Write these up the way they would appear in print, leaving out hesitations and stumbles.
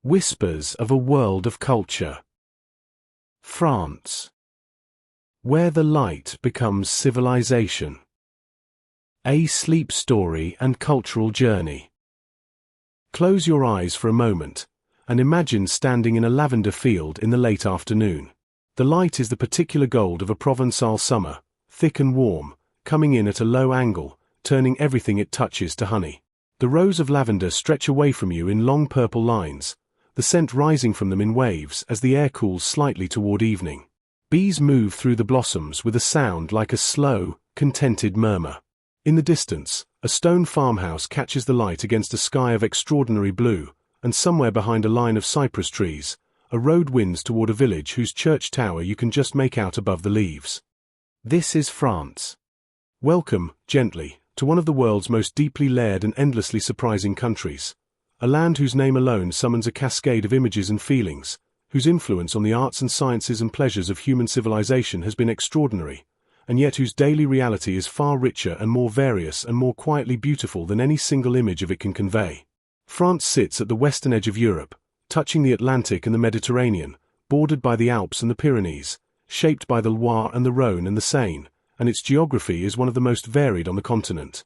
Whispers of a world of culture. France. Where the light becomes civilization. A sleep story and cultural journey. Close your eyes for a moment, and imagine standing in a lavender field in the late afternoon. The light is the particular gold of a Provençal summer, thick and warm, coming in at a low angle, turning everything it touches to honey. The rows of lavender stretch away from you in long purple lines, the scent rising from them in waves as the air cools slightly toward evening. Bees move through the blossoms with a sound like a slow, contented murmur. In the distance, a stone farmhouse catches the light against a sky of extraordinary blue, and somewhere behind a line of cypress trees, a road winds toward a village whose church tower you can just make out above the leaves. This is France. Welcome, gently, to one of the world's most deeply layered and endlessly surprising countries. A land whose name alone summons a cascade of images and feelings, whose influence on the arts and sciences and pleasures of human civilization has been extraordinary, and yet whose daily reality is far richer and more various and more quietly beautiful than any single image of it can convey. France sits at the western edge of Europe, touching the Atlantic and the Mediterranean, bordered by the Alps and the Pyrenees, shaped by the Loire and the Rhône and the Seine, and its geography is one of the most varied on the continent.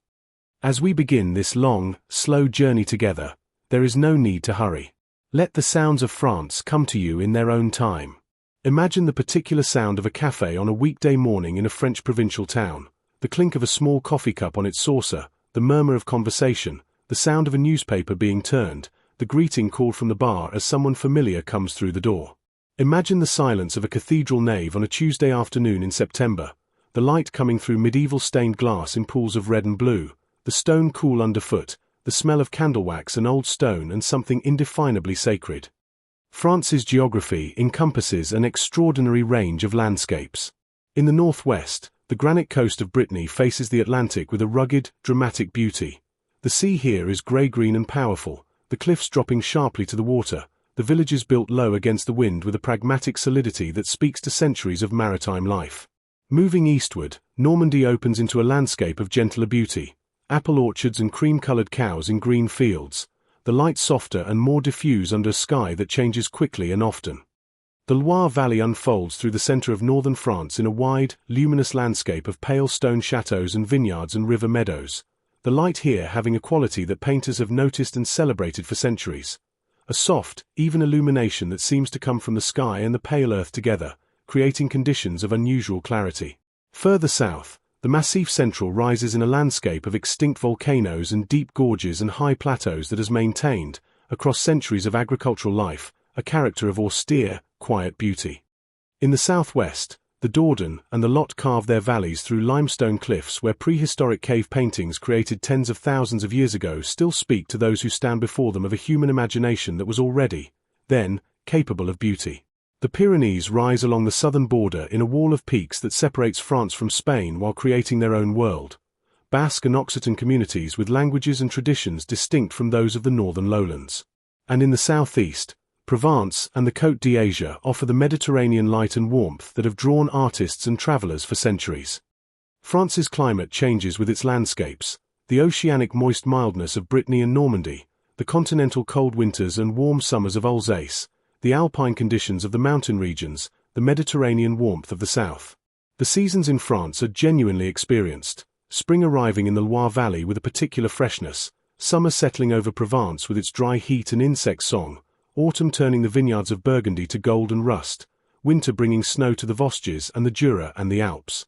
As we begin this long, slow journey together, there is no need to hurry. Let the sounds of France come to you in their own time. Imagine the particular sound of a café on a weekday morning in a French provincial town, the clink of a small coffee cup on its saucer, the murmur of conversation, the sound of a newspaper being turned, the greeting called from the bar as someone familiar comes through the door. Imagine the silence of a cathedral nave on a Tuesday afternoon in September, the light coming through medieval stained glass in pools of red and blue, the stone cool underfoot, the smell of candle wax and old stone and something indefinably sacred. France's geography encompasses an extraordinary range of landscapes. In the northwest, the granite coast of Brittany faces the Atlantic with a rugged, dramatic beauty. The sea here is grey-green and powerful, the cliffs dropping sharply to the water, the villages built low against the wind with a pragmatic solidity that speaks to centuries of maritime life. Moving eastward, Normandy opens into a landscape of gentler beauty. Apple orchards and cream-colored cows in green fields, the light softer and more diffuse under a sky that changes quickly and often. The Loire Valley unfolds through the center of northern France in a wide, luminous landscape of pale stone chateaux and vineyards and river meadows, the light here having a quality that painters have noticed and celebrated for centuries. A soft, even illumination that seems to come from the sky and the pale earth together, creating conditions of unusual clarity. Further south, the Massif Central rises in a landscape of extinct volcanoes and deep gorges and high plateaus that has maintained, across centuries of agricultural life, a character of austere, quiet beauty. In the southwest, the Dordogne and the Lot carve their valleys through limestone cliffs where prehistoric cave paintings created tens of thousands of years ago still speak to those who stand before them of a human imagination that was already, then, capable of beauty. The Pyrenees rise along the southern border in a wall of peaks that separates France from Spain while creating their own world. Basque and Occitan communities with languages and traditions distinct from those of the northern lowlands. And in the southeast, Provence and the Côte d'Azur offer the Mediterranean light and warmth that have drawn artists and travelers for centuries. France's climate changes with its landscapes, the oceanic moist mildness of Brittany and Normandy, the continental cold winters and warm summers of Alsace, the alpine conditions of the mountain regions, the Mediterranean warmth of the south. The seasons in France are genuinely experienced, spring arriving in the Loire Valley with a particular freshness, summer settling over Provence with its dry heat and insect song, autumn turning the vineyards of Burgundy to gold and rust, winter bringing snow to the Vosges and the Jura and the Alps.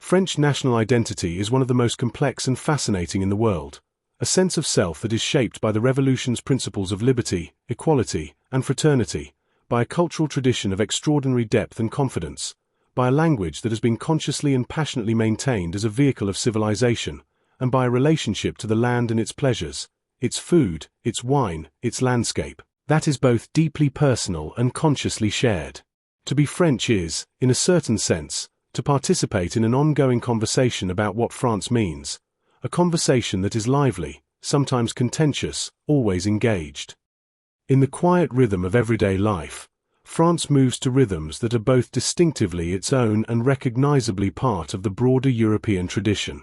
French national identity is one of the most complex and fascinating in the world. A sense of self that is shaped by the Revolution's principles of liberty, equality, and fraternity, by a cultural tradition of extraordinary depth and confidence, by a language that has been consciously and passionately maintained as a vehicle of civilization, and by a relationship to the land and its pleasures, its food, its wine, its landscape, that is both deeply personal and consciously shared. To be French is, in a certain sense, to participate in an ongoing conversation about what France means. A conversation that is lively, sometimes contentious, always engaged. In the quiet rhythm of everyday life, France moves to rhythms that are both distinctively its own and recognizably part of the broader European tradition.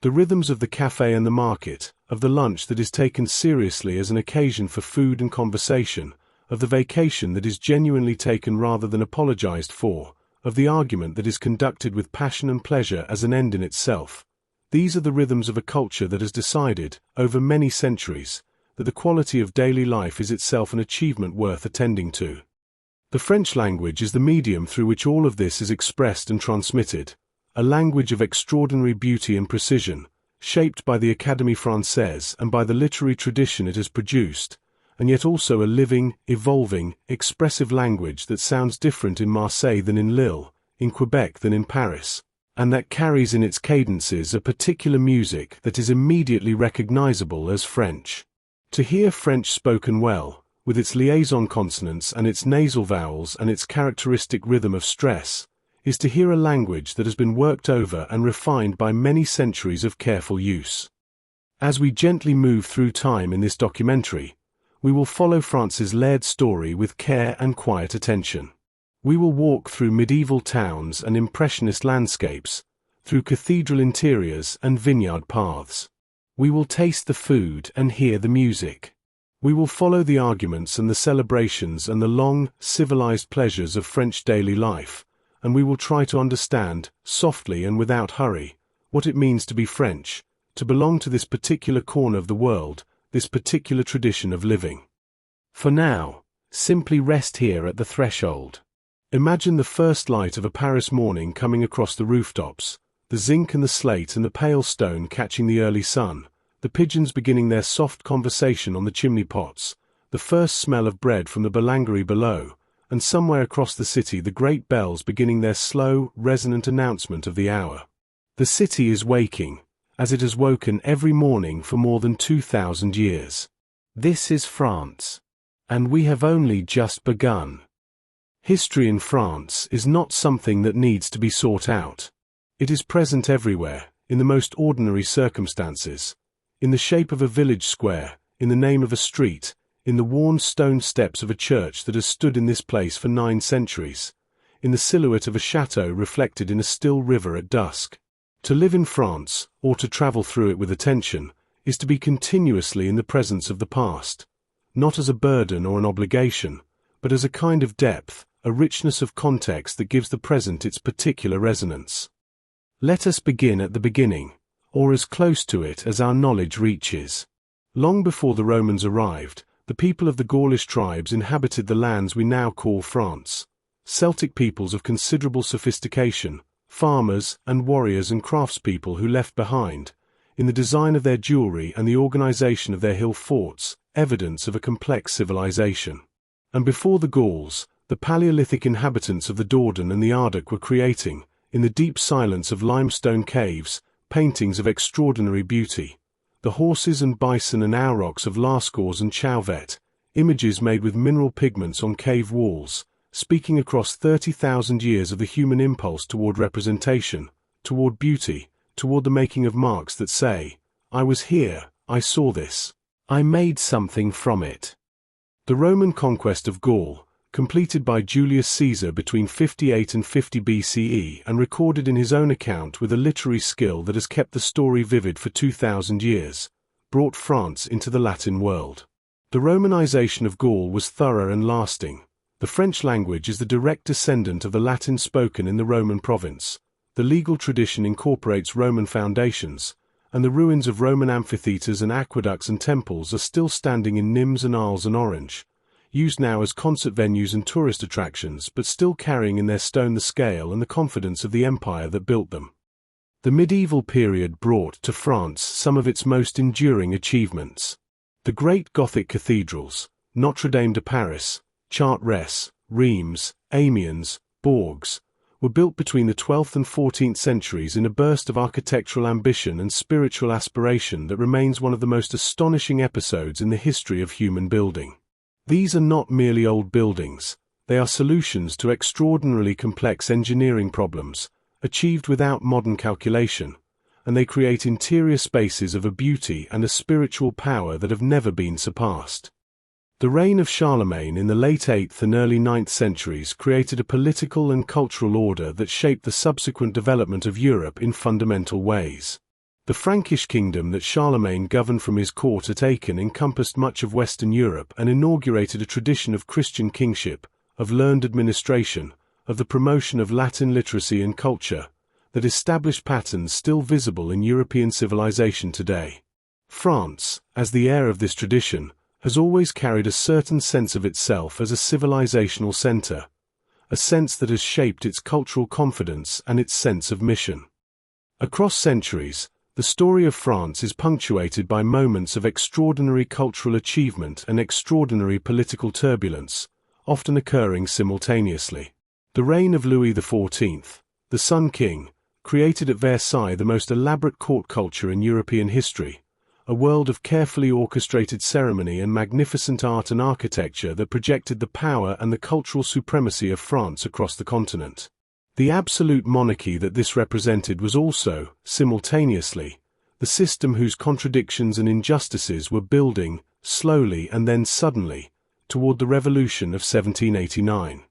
The rhythms of the café and the market, of the lunch that is taken seriously as an occasion for food and conversation, of the vacation that is genuinely taken rather than apologized for, of the argument that is conducted with passion and pleasure as an end in itself. These are the rhythms of a culture that has decided, over many centuries, that the quality of daily life is itself an achievement worth attending to. The French language is the medium through which all of this is expressed and transmitted, a language of extraordinary beauty and precision, shaped by the Académie Française and by the literary tradition it has produced, and yet also a living, evolving, expressive language that sounds different in Marseille than in Lille, in Quebec than in Paris, and that carries in its cadences a particular music that is immediately recognizable as French. To hear French spoken well, with its liaison consonants and its nasal vowels and its characteristic rhythm of stress, is to hear a language that has been worked over and refined by many centuries of careful use. As we gently move through time in this documentary, we will follow France's layered story with care and quiet attention. We will walk through medieval towns and impressionist landscapes, through cathedral interiors and vineyard paths. We will taste the food and hear the music. We will follow the arguments and the celebrations and the long, civilized pleasures of French daily life, and we will try to understand, softly and without hurry, what it means to be French, to belong to this particular corner of the world, this particular tradition of living. For now, simply rest here at the threshold. Imagine the first light of a Paris morning coming across the rooftops, the zinc and the slate and the pale stone catching the early sun, the pigeons beginning their soft conversation on the chimney pots, the first smell of bread from the boulangerie below, and somewhere across the city the great bells beginning their slow, resonant announcement of the hour. The city is waking, as it has woken every morning for more than 2,000 years. This is France. And we have only just begun. History in France is not something that needs to be sought out. It is present everywhere, in the most ordinary circumstances, in the shape of a village square, in the name of a street, in the worn stone steps of a church that has stood in this place for 9 centuries, in the silhouette of a chateau reflected in a still river at dusk. To live in France, or to travel through it with attention, is to be continuously in the presence of the past, not as a burden or an obligation, but as a kind of depth, a richness of context that gives the present its particular resonance. Let us begin at the beginning, or as close to it as our knowledge reaches. Long before the Romans arrived, the people of the Gaulish tribes inhabited the lands we now call France. Celtic peoples of considerable sophistication, farmers and warriors and craftspeople who left behind, in the design of their jewelry and the organization of their hill forts, evidence of a complex civilization. And before the Gauls, the Paleolithic inhabitants of the Dordogne and the Ardoc were creating, in the deep silence of limestone caves, paintings of extraordinary beauty. The horses and bison and aurochs of Lascaux and Chauvet, images made with mineral pigments on cave walls, speaking across 30,000 years of the human impulse toward representation, toward beauty, toward the making of marks that say, I was here, I saw this, I made something from it. The Roman conquest of Gaul, completed by Julius Caesar between 58 and 50 BCE and recorded in his own account with a literary skill that has kept the story vivid for 2,000 years, brought France into the Latin world. The Romanization of Gaul was thorough and lasting. The French language is the direct descendant of the Latin spoken in the Roman province. The legal tradition incorporates Roman foundations, and the ruins of Roman amphitheaters and aqueducts and temples are still standing in Nimes and Arles and Orange, used now as concert venues and tourist attractions but still carrying in their stone the scale and the confidence of the empire that built them. The medieval period brought to France some of its most enduring achievements. The great Gothic cathedrals, Notre Dame de Paris, Chartres, Reims, Amiens, Bourges, were built between the 12th and 14th centuries in a burst of architectural ambition and spiritual aspiration that remains one of the most astonishing episodes in the history of human building. These are not merely old buildings, they are solutions to extraordinarily complex engineering problems, achieved without modern calculation, and they create interior spaces of a beauty and a spiritual power that have never been surpassed. The reign of Charlemagne in the late 8th and early 9th centuries created a political and cultural order that shaped the subsequent development of Europe in fundamental ways. The Frankish kingdom that Charlemagne governed from his court at Aachen encompassed much of Western Europe and inaugurated a tradition of Christian kingship, of learned administration, of the promotion of Latin literacy and culture, that established patterns still visible in European civilization today. France, as the heir of this tradition, has always carried a certain sense of itself as a civilizational center, a sense that has shaped its cultural confidence and its sense of mission. Across centuries, the story of France is punctuated by moments of extraordinary cultural achievement and extraordinary political turbulence, often occurring simultaneously. The reign of Louis XIV, the Sun King, created at Versailles the most elaborate court culture in European history, a world of carefully orchestrated ceremony and magnificent art and architecture that projected the power and the cultural supremacy of France across the continent. The absolute monarchy that this represented was also, simultaneously, the system whose contradictions and injustices were building, slowly and then suddenly, toward the Revolution of 1789.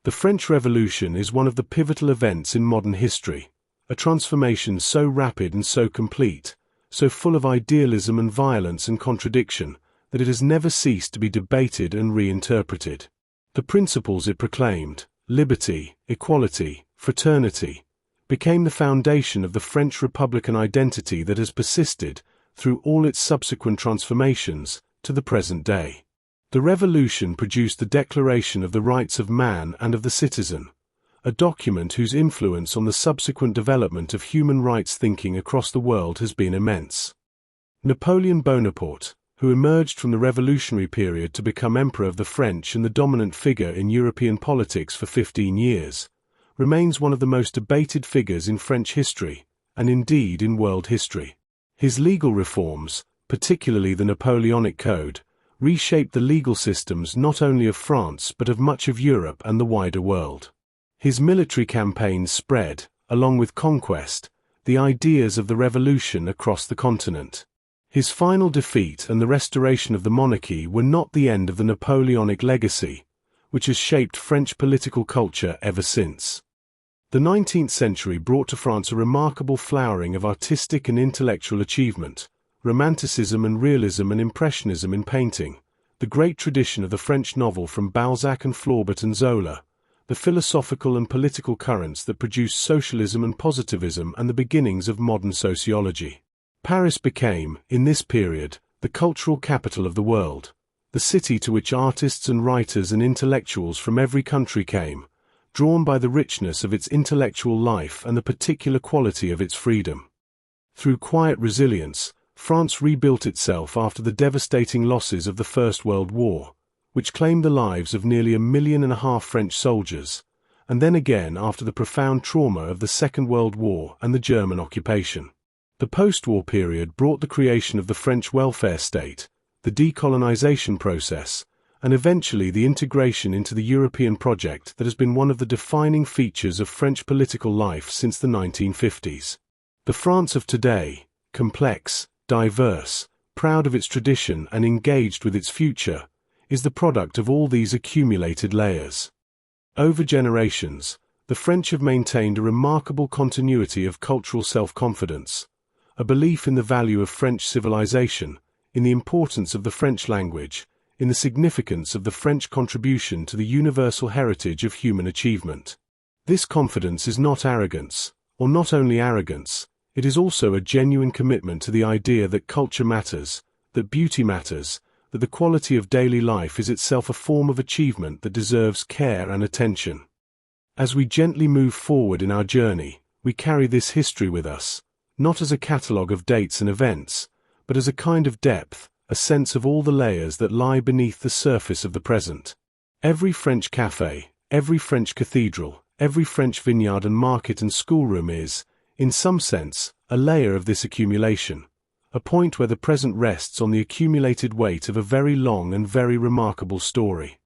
The French Revolution is one of the pivotal events in modern history, a transformation so rapid and so complete, so full of idealism and violence and contradiction, that it has never ceased to be debated and reinterpreted. The principles it proclaimed, liberty, equality, fraternity, became the foundation of the French Republican identity that has persisted, through all its subsequent transformations, to the present day. The Revolution produced the Declaration of the Rights of Man and of the Citizen, a document whose influence on the subsequent development of human rights thinking across the world has been immense. Napoleon Bonaparte, who emerged from the revolutionary period to become Emperor of the French and the dominant figure in European politics for 15 years, remains one of the most debated figures in French history, and indeed in world history. His legal reforms, particularly the Napoleonic Code, reshaped the legal systems not only of France but of much of Europe and the wider world. His military campaigns spread, along with conquest, the ideas of the revolution across the continent. His final defeat and the restoration of the monarchy were not the end of the Napoleonic legacy, which has shaped French political culture ever since. The 19th century brought to France a remarkable flowering of artistic and intellectual achievement, Romanticism and realism and impressionism in painting, the great tradition of the French novel from Balzac and Flaubert and Zola, the philosophical and political currents that produced socialism and positivism and the beginnings of modern sociology. Paris became, in this period, the cultural capital of the world, the city to which artists and writers and intellectuals from every country came, drawn by the richness of its intellectual life and the particular quality of its freedom. Through quiet resilience, France rebuilt itself after the devastating losses of the First World War, which claimed the lives of nearly 1.5 million French soldiers, and then again after the profound trauma of the Second World War and the German occupation. The post-war period brought the creation of the French welfare state, the decolonization process, and eventually the integration into the European project that has been one of the defining features of French political life since the 1950s. The France of today, complex, diverse, proud of its tradition and engaged with its future, is the product of all these accumulated layers. Over generations, the French have maintained a remarkable continuity of cultural self-confidence, a belief in the value of French civilization, in the importance of the French language, in the significance of the French contribution to the universal heritage of human achievement. This confidence is not arrogance, or not only arrogance, it is also a genuine commitment to the idea that culture matters, that beauty matters, that the quality of daily life is itself a form of achievement that deserves care and attention. As we gently move forward in our journey, we carry this history with us, not as a catalogue of dates and events, but as a kind of depth, a sense of all the layers that lie beneath the surface of the present. Every French café, every French cathedral, every French vineyard and market and schoolroom is, in some sense, a layer of this accumulation, a point where the present rests on the accumulated weight of a very long and very remarkable story.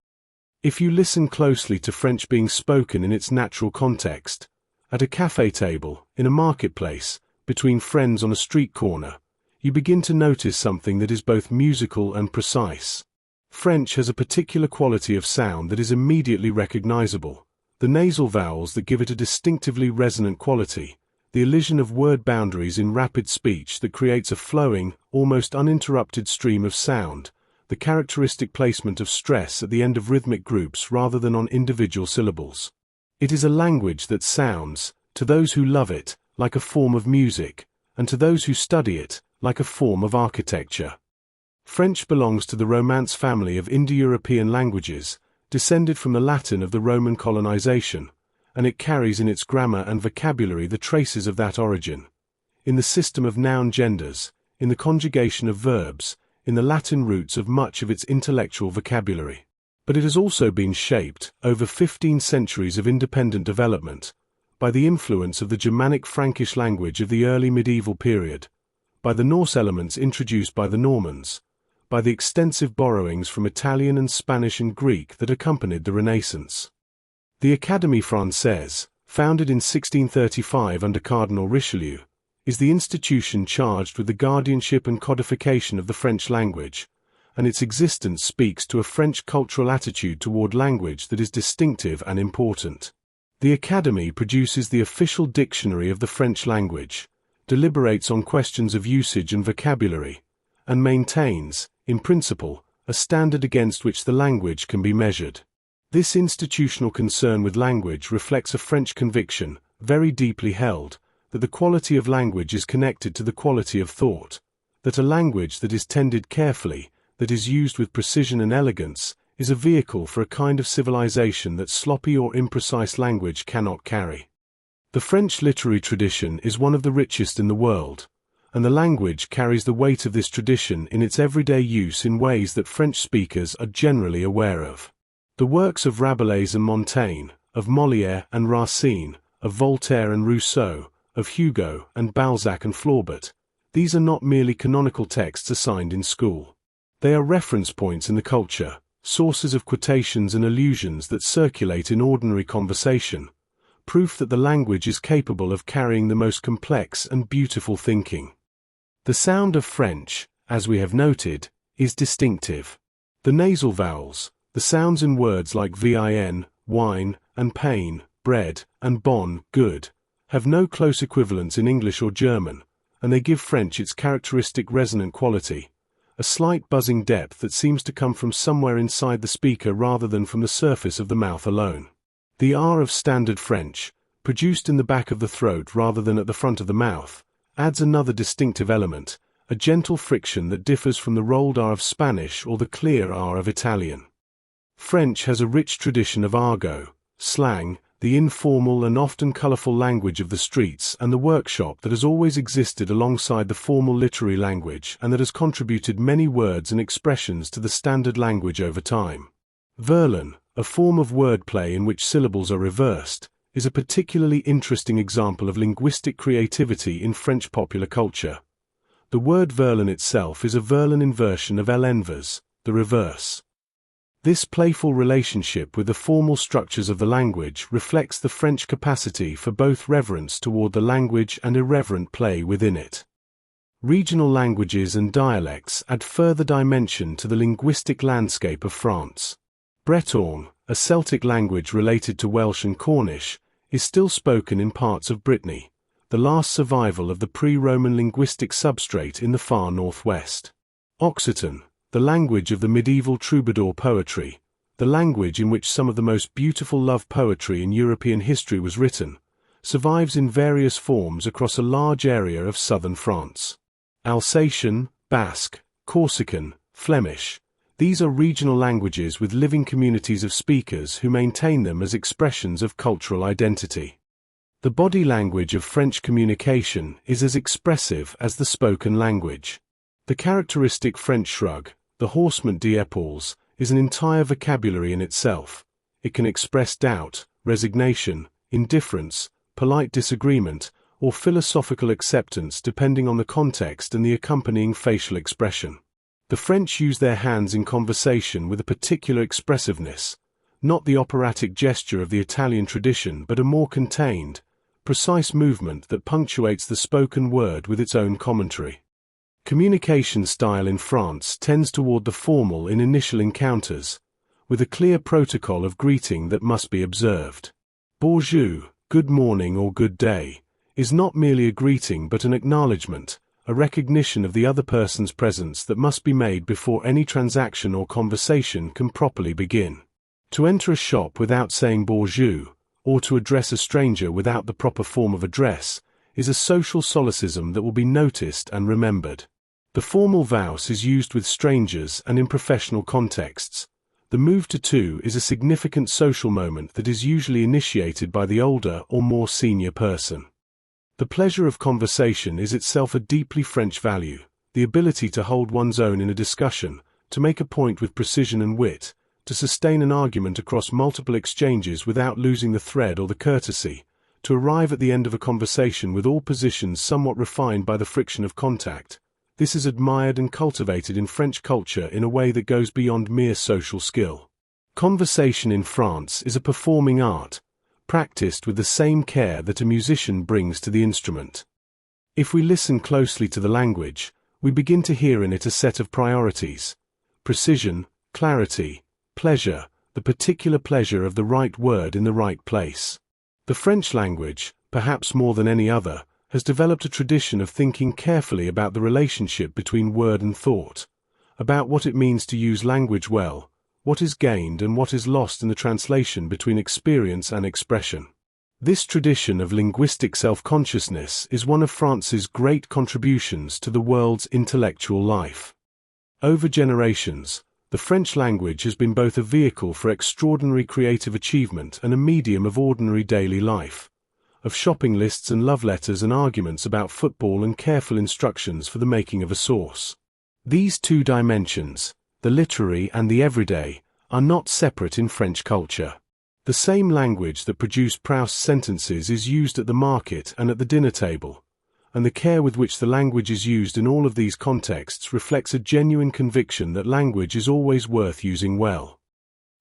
If you listen closely to French being spoken in its natural context, at a café table, in a marketplace, between friends on a street corner, you begin to notice something that is both musical and precise. French has a particular quality of sound that is immediately recognizable, the nasal vowels that give it a distinctively resonant quality, the elision of word boundaries in rapid speech that creates a flowing, almost uninterrupted stream of sound, the characteristic placement of stress at the end of rhythmic groups rather than on individual syllables. It is a language that sounds, to those who love it, like a form of music, and to those who study it, like a form of architecture. French belongs to the Romance family of Indo-European languages, descended from the Latin of the Roman colonization, and it carries in its grammar and vocabulary the traces of that origin. In the system of noun genders, in the conjugation of verbs, in the Latin roots of much of its intellectual vocabulary. But it has also been shaped, over 15 centuries of independent development, by the influence of the Germanic Frankish language of the early medieval period, by the Norse elements introduced by the Normans, by the extensive borrowings from Italian and Spanish and Greek that accompanied the Renaissance. The Académie Française, founded in 1635 under Cardinal Richelieu, is the institution charged with the guardianship and codification of the French language, and its existence speaks to a French cultural attitude toward language that is distinctive and important. The Academy produces the official dictionary of the French language, deliberates on questions of usage and vocabulary, and maintains, in principle, a standard against which the language can be measured. This institutional concern with language reflects a French conviction, very deeply held, that the quality of language is connected to the quality of thought, that a language that is tended carefully, that is used with precision and elegance, is a vehicle for a kind of civilization that sloppy or imprecise language cannot carry. The French literary tradition is one of the richest in the world, and the language carries the weight of this tradition in its everyday use in ways that French speakers are generally aware of. The works of Rabelais and Montaigne, of Molière and Racine, of Voltaire and Rousseau, of Hugo and Balzac and Flaubert, these are not merely canonical texts assigned in school. They are reference points in the culture, sources of quotations and allusions that circulate in ordinary conversation, proof that the language is capable of carrying the most complex and beautiful thinking. The sound of French, as we have noted, is distinctive. The nasal vowels, the sounds in words like vin, wine, and pain, bread, and bon, good, have no close equivalents in English or German, and they give French its characteristic resonant quality, a slight buzzing depth that seems to come from somewhere inside the speaker rather than from the surface of the mouth alone. The R of Standard French, produced in the back of the throat rather than at the front of the mouth, adds another distinctive element, a gentle friction that differs from the rolled R of Spanish or the clear R of Italian. French has a rich tradition of argot, slang, the informal and often colorful language of the streets and the workshop that has always existed alongside the formal literary language and that has contributed many words and expressions to the standard language over time. Verlan, a form of wordplay in which syllables are reversed, is a particularly interesting example of linguistic creativity in French popular culture. The word verlan itself is a Verlan inversion of l'envers, the reverse. This playful relationship with the formal structures of the language reflects the French capacity for both reverence toward the language and irreverent play within it. Regional languages and dialects add further dimension to the linguistic landscape of France. Breton, a Celtic language related to Welsh and Cornish, is still spoken in parts of Brittany, the last survival of the pre-Roman linguistic substrate in the far northwest. Occitan, the language of the medieval troubadour poetry, the language in which some of the most beautiful love poetry in European history was written, survives in various forms across a large area of southern France. Alsatian, Basque, Corsican, Flemish, these are regional languages with living communities of speakers who maintain them as expressions of cultural identity. The body language of French communication is as expressive as the spoken language. The characteristic French shrug, the haussement d'épaules, is an entire vocabulary in itself. It can express doubt, resignation, indifference, polite disagreement, or philosophical acceptance depending on the context and the accompanying facial expression. The French use their hands in conversation with a particular expressiveness, not the operatic gesture of the Italian tradition but a more contained, precise movement that punctuates the spoken word with its own commentary. Communication style in France tends toward the formal in initial encounters, with a clear protocol of greeting that must be observed. Bonjour, good morning or good day, is not merely a greeting but an acknowledgement, a recognition of the other person's presence that must be made before any transaction or conversation can properly begin. To enter a shop without saying bonjour, or to address a stranger without the proper form of address, is a social solecism that will be noticed and remembered. The formal vouse is used with strangers and in professional contexts. The move to two is a significant social moment that is usually initiated by the older or more senior person. The pleasure of conversation is itself a deeply French value, the ability to hold one's own in a discussion, to make a point with precision and wit, to sustain an argument across multiple exchanges without losing the thread or the courtesy, to arrive at the end of a conversation with all positions somewhat refined by the friction of contact. This is admired and cultivated in French culture in a way that goes beyond mere social skill. Conversation in France is a performing art, practiced with the same care that a musician brings to the instrument. If we listen closely to the language, we begin to hear in it a set of priorities: precision, clarity, pleasure, the particular pleasure of the right word in the right place. The French language, perhaps more than any other, has developed a tradition of thinking carefully about the relationship between word and thought, about what it means to use language well, what is gained and what is lost in the translation between experience and expression. This tradition of linguistic self-consciousness is one of France's great contributions to the world's intellectual life. Over generations, the French language has been both a vehicle for extraordinary creative achievement and a medium of ordinary daily life, of shopping lists and love letters and arguments about football and careful instructions for the making of a sauce. These two dimensions, the literary and the everyday, are not separate in French culture. The same language that produced Proust's sentences is used at the market and at the dinner table, and the care with which the language is used in all of these contexts reflects a genuine conviction that language is always worth using well.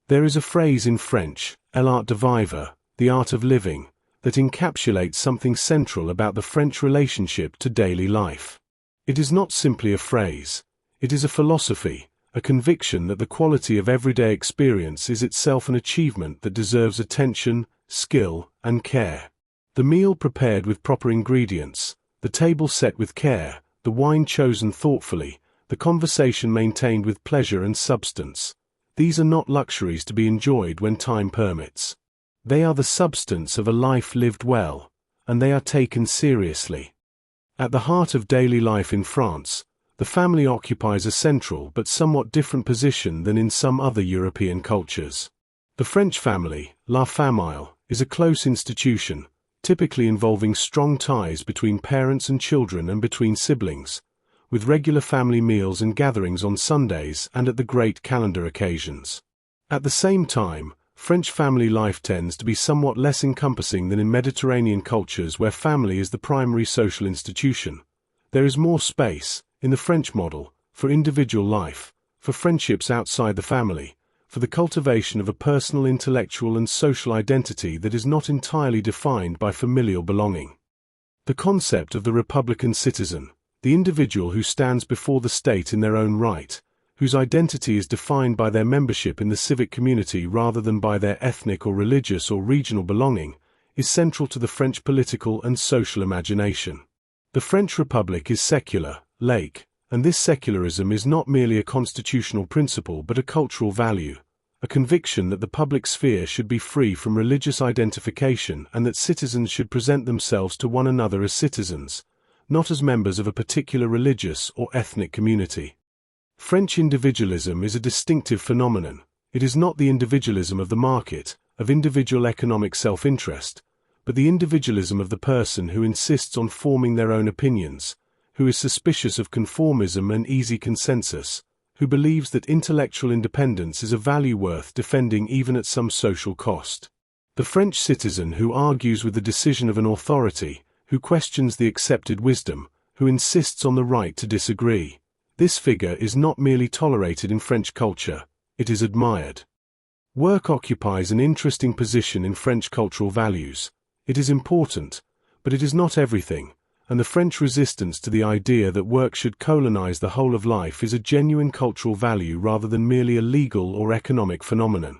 There is a phrase in French, l'art de vivre, the art of living, that encapsulates something central about the French relationship to daily life. It is not simply a phrase. It is a philosophy, a conviction that the quality of everyday experience is itself an achievement that deserves attention, skill, and care. The meal prepared with proper ingredients, the table set with care, the wine chosen thoughtfully, the conversation maintained with pleasure and substance. These are not luxuries to be enjoyed when time permits. They are the substance of a life lived well, and they are taken seriously. At the heart of daily life in France, the family occupies a central but somewhat different position than in some other European cultures. The French family, la famille, is a close institution, typically involving strong ties between parents and children and between siblings, with regular family meals and gatherings on Sundays and at the great calendar occasions. At the same time, French family life tends to be somewhat less encompassing than in Mediterranean cultures where family is the primary social institution. There is more space, in the French model, for individual life, for friendships outside the family, for the cultivation of a personal intellectual and social identity that is not entirely defined by familial belonging. The concept of the Republican citizen, the individual who stands before the state in their own right, whose identity is defined by their membership in the civic community rather than by their ethnic or religious or regional belonging, is central to the French political and social imagination. The French Republic is secular, laïque, and this secularism is not merely a constitutional principle but a cultural value, a conviction that the public sphere should be free from religious identification and that citizens should present themselves to one another as citizens, not as members of a particular religious or ethnic community. French individualism is a distinctive phenomenon. It is not the individualism of the market, of individual economic self-interest, but the individualism of the person who insists on forming their own opinions, who is suspicious of conformism and easy consensus, who believes that intellectual independence is a value worth defending even at some social cost. The French citizen who argues with the decision of an authority, who questions the accepted wisdom, who insists on the right to disagree. This figure is not merely tolerated in French culture, it is admired. Work occupies an interesting position in French cultural values. It is important, but it is not everything, and the French resistance to the idea that work should colonize the whole of life is a genuine cultural value rather than merely a legal or economic phenomenon.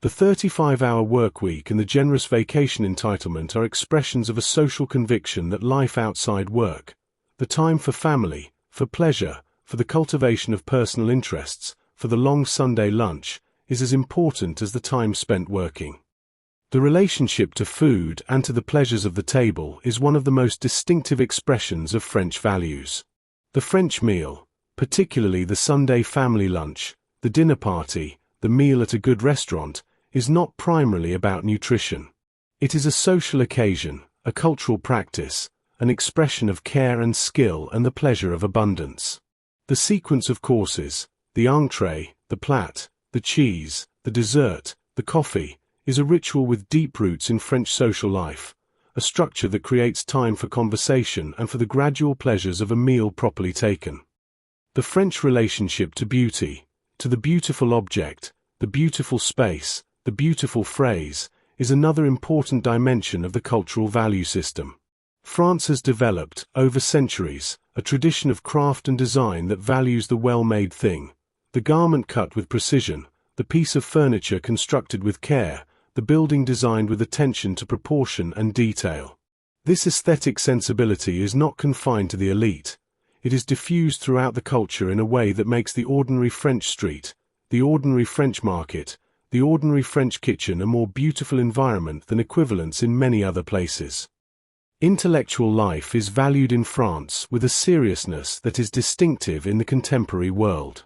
The 35-hour workweek and the generous vacation entitlement are expressions of a social conviction that life outside work, the time for family, for pleasure, for the cultivation of personal interests, for the long Sunday lunch, is as important as the time spent working. The relationship to food and to the pleasures of the table is one of the most distinctive expressions of French values. The French meal, particularly the Sunday family lunch, the dinner party, the meal at a good restaurant, is not primarily about nutrition. It is a social occasion, a cultural practice, an expression of care and skill and the pleasure of abundance. The sequence of courses, the entree, the plat, the cheese, the dessert, the coffee, is a ritual with deep roots in French social life, a structure that creates time for conversation and for the gradual pleasures of a meal properly taken. The French relationship to beauty, to the beautiful object, the beautiful space, the beautiful phrase, is another important dimension of the cultural value system. France has developed, over centuries, a tradition of craft and design that values the well-made thing, the garment cut with precision, the piece of furniture constructed with care, the building designed with attention to proportion and detail. This aesthetic sensibility is not confined to the elite. It is diffused throughout the culture in a way that makes the ordinary French street, the ordinary French market, the ordinary French kitchen a more beautiful environment than equivalents in many other places. Intellectual life is valued in France with a seriousness that is distinctive in the contemporary world.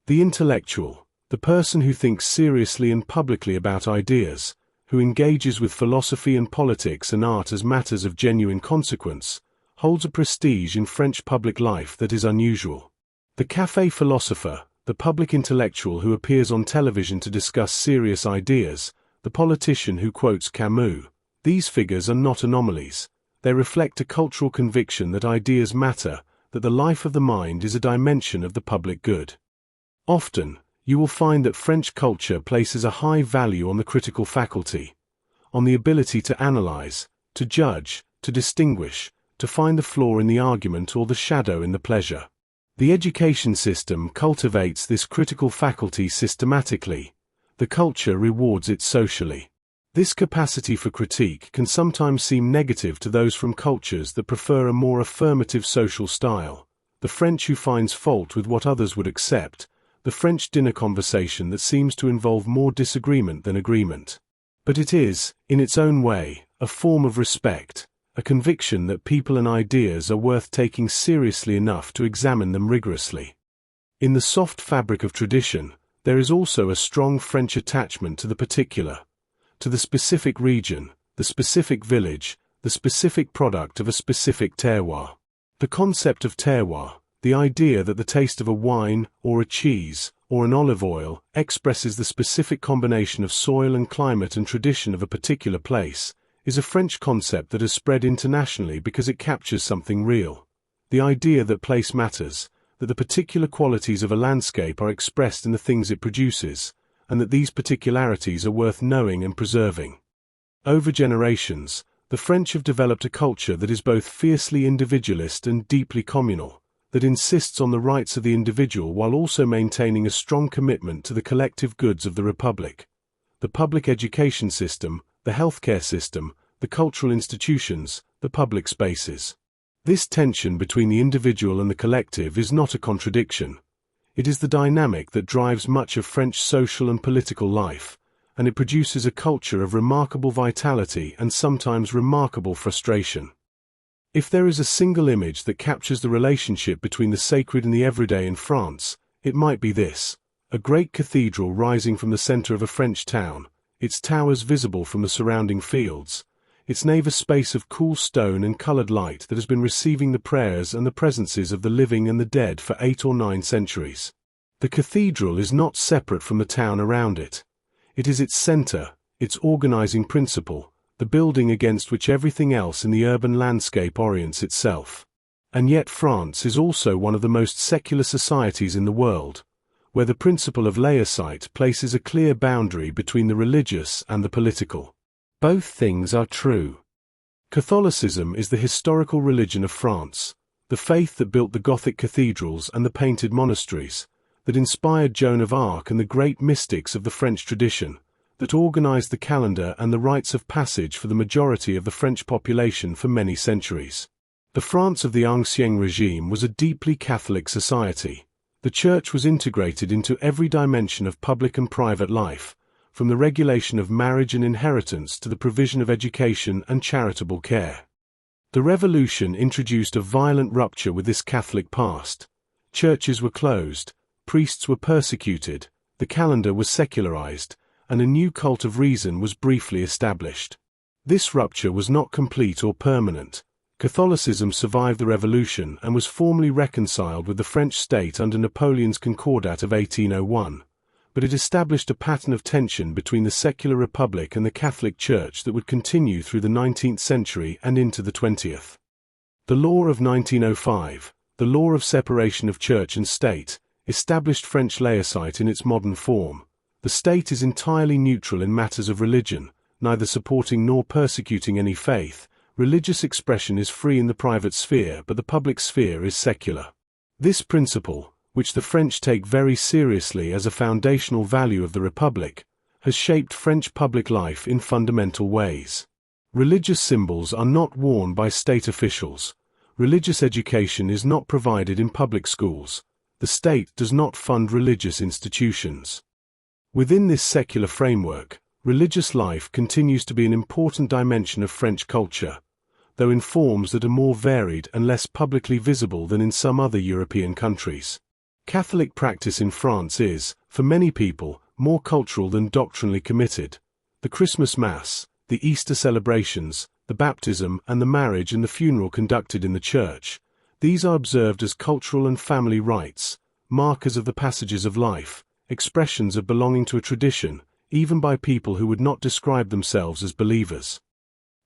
The intellectual, the person who thinks seriously and publicly about ideas, who engages with philosophy and politics and art as matters of genuine consequence, holds a prestige in French public life that is unusual. The café philosopher, the public intellectual who appears on television to discuss serious ideas, the politician who quotes Camus, these figures are not anomalies. They reflect a cultural conviction that ideas matter, that the life of the mind is a dimension of the public good. Often, you will find that French culture places a high value on the critical faculty, on the ability to analyze, to judge, to distinguish, to find the flaw in the argument or the shadow in the pleasure. The education system cultivates this critical faculty systematically. The culture rewards it socially. This capacity for critique can sometimes seem negative to those from cultures that prefer a more affirmative social style, the French who finds fault with what others would accept, the French dinner conversation that seems to involve more disagreement than agreement. But it is, in its own way, a form of respect, a conviction that people and ideas are worth taking seriously enough to examine them rigorously. In the soft fabric of tradition, there is also a strong French attachment to the particular, to the specific region, the specific village, the specific product of a specific terroir. The concept of terroir, the idea that the taste of a wine, or a cheese, or an olive oil, expresses the specific combination of soil and climate and tradition of a particular place, is a French concept that has spread internationally because it captures something real. The idea that place matters, that the particular qualities of a landscape are expressed in the things it produces, and that these particularities are worth knowing and preserving. Over generations, the French have developed a culture that is both fiercely individualist and deeply communal, that insists on the rights of the individual while also maintaining a strong commitment to the collective goods of the Republic. The public education system, the healthcare system, the cultural institutions, the public spaces. This tension between the individual and the collective is not a contradiction. It is the dynamic that drives much of French social and political life, and it produces a culture of remarkable vitality and sometimes remarkable frustration. If there is a single image that captures the relationship between the sacred and the everyday in France, it might be this: a great cathedral rising from the center of a French town, its towers visible from the surrounding fields, its nave a space of cool stone and colored light that has been receiving the prayers and the presences of the living and the dead for 8 or 9 centuries. The cathedral is not separate from the town around it. It is its center, its organizing principle, the building against which everything else in the urban landscape orients itself. And yet France is also one of the most secular societies in the world, where the principle of laicite places a clear boundary between the religious and the political. Both things are true. Catholicism is the historical religion of France, the faith that built the Gothic cathedrals and the painted monasteries, that inspired Joan of Arc and the great mystics of the French tradition, that organized the calendar and the rites of passage for the majority of the French population for many centuries. The France of the Ancien regime was a deeply Catholic society. The Church was integrated into every dimension of public and private life, from the regulation of marriage and inheritance to the provision of education and charitable care. The Revolution introduced a violent rupture with this Catholic past. Churches were closed, priests were persecuted, the calendar was secularized, and a new cult of reason was briefly established. This rupture was not complete or permanent. Catholicism survived the Revolution and was formally reconciled with the French state under Napoleon's Concordat of 1801, but it established a pattern of tension between the secular republic and the Catholic Church that would continue through the 19th century and into the 20th. The law of 1905, the law of separation of church and state, established French laicite in its modern form. The state is entirely neutral in matters of religion, neither supporting nor persecuting any faith. Religious expression is free in the private sphere, but the public sphere is secular. This principle, which the French take very seriously as a foundational value of the Republic, has shaped French public life in fundamental ways. Religious symbols are not worn by state officials. Religious education is not provided in public schools. The state does not fund religious institutions. Within this secular framework, religious life continues to be an important dimension of French culture, though in forms that are more varied and less publicly visible than in some other European countries. Catholic practice in France is, for many people, more cultural than doctrinally committed. The Christmas Mass, the Easter celebrations, the baptism and the marriage and the funeral conducted in the church, these are observed as cultural and family rites, markers of the passages of life, expressions of belonging to a tradition, even by people who would not describe themselves as believers.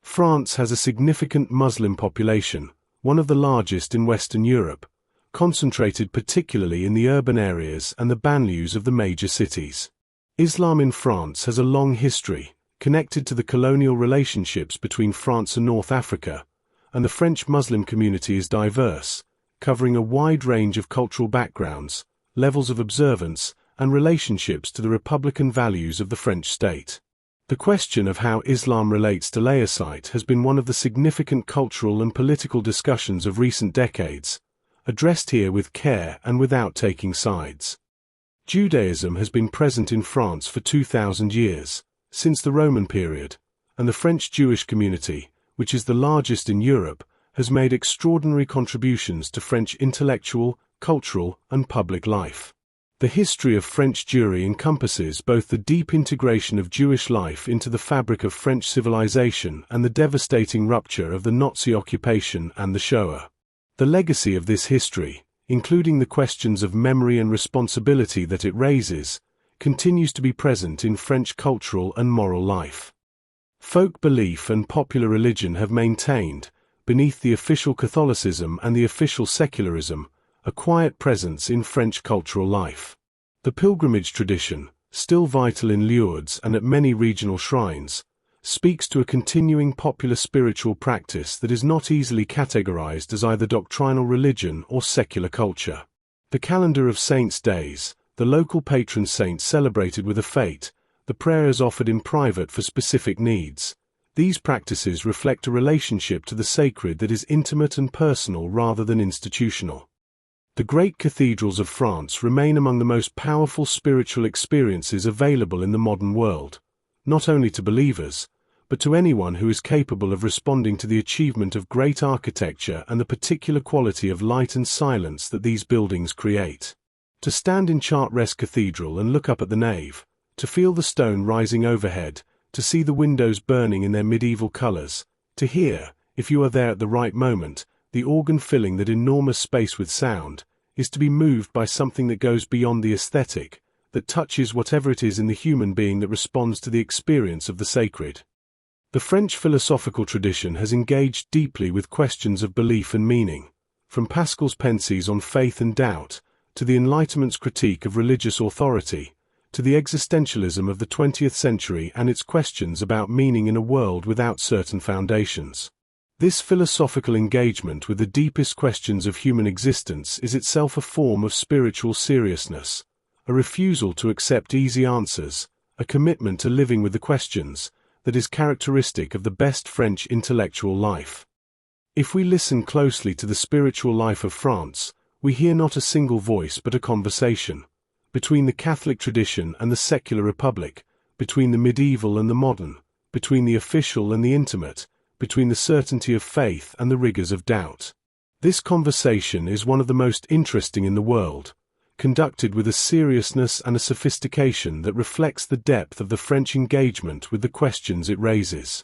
France has a significant Muslim population, one of the largest in Western Europe, concentrated particularly in the urban areas and the banlieues of the major cities. Islam in France has a long history, connected to the colonial relationships between France and North Africa, and the French Muslim community is diverse, covering a wide range of cultural backgrounds, levels of observance, and relationships to the republican values of the French state. The question of how Islam relates to laicite has been one of the significant cultural and political discussions of recent decades, addressed here with care and without taking sides. Judaism has been present in France for 2,000 years, since the Roman period, and the French Jewish community, which is the largest in Europe, has made extraordinary contributions to French intellectual, cultural, and public life. The history of French Jewry encompasses both the deep integration of Jewish life into the fabric of French civilization and the devastating rupture of the Nazi occupation and the Shoah. The legacy of this history, including the questions of memory and responsibility that it raises, continues to be present in French cultural and moral life. Folk belief and popular religion have maintained, beneath the official Catholicism and the official secularism, a quiet presence in French cultural life. The pilgrimage tradition, still vital in Lourdes and at many regional shrines, speaks to a continuing popular spiritual practice that is not easily categorized as either doctrinal religion or secular culture. The calendar of saints' days, the local patron saints celebrated with a fete, the prayers offered in private for specific needs. These practices reflect a relationship to the sacred that is intimate and personal rather than institutional. The great cathedrals of France remain among the most powerful spiritual experiences available in the modern world, not only to believers, but to anyone who is capable of responding to the achievement of great architecture and the particular quality of light and silence that these buildings create. To stand in Chartres Cathedral and look up at the nave, to feel the stone rising overhead, to see the windows burning in their medieval colors, to hear, if you are there at the right moment, the organ filling that enormous space with sound, is to be moved by something that goes beyond the aesthetic, that touches whatever it is in the human being that responds to the experience of the sacred. The French philosophical tradition has engaged deeply with questions of belief and meaning, from Pascal's Pensées on faith and doubt, to the Enlightenment's critique of religious authority, to the existentialism of the 20th century and its questions about meaning in a world without certain foundations. This philosophical engagement with the deepest questions of human existence is itself a form of spiritual seriousness, a refusal to accept easy answers, a commitment to living with the questions that is characteristic of the best French intellectual life. If we listen closely to the spiritual life of France, we hear not a single voice but a conversation, between the Catholic tradition and the secular republic, between the medieval and the modern, between the official and the intimate, between the certainty of faith and the rigors of doubt. This conversation is one of the most interesting in the world, conducted with a seriousness and a sophistication that reflects the depth of the French engagement with the questions it raises.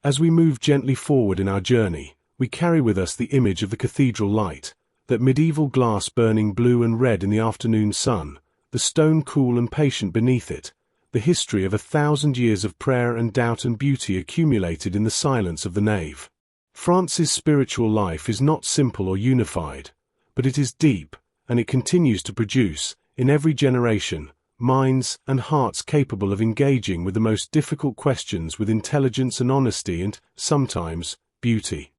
As we move gently forward in our journey, we carry with us the image of the cathedral light, that medieval glass burning blue and red in the afternoon sun, the stone cool and patient beneath it, the history of 1,000 years of prayer and doubt and beauty accumulated in the silence of the nave. France's spiritual life is not simple or unified, but it is deep, and it continues to produce, in every generation, minds and hearts capable of engaging with the most difficult questions with intelligence and honesty and, sometimes, beauty.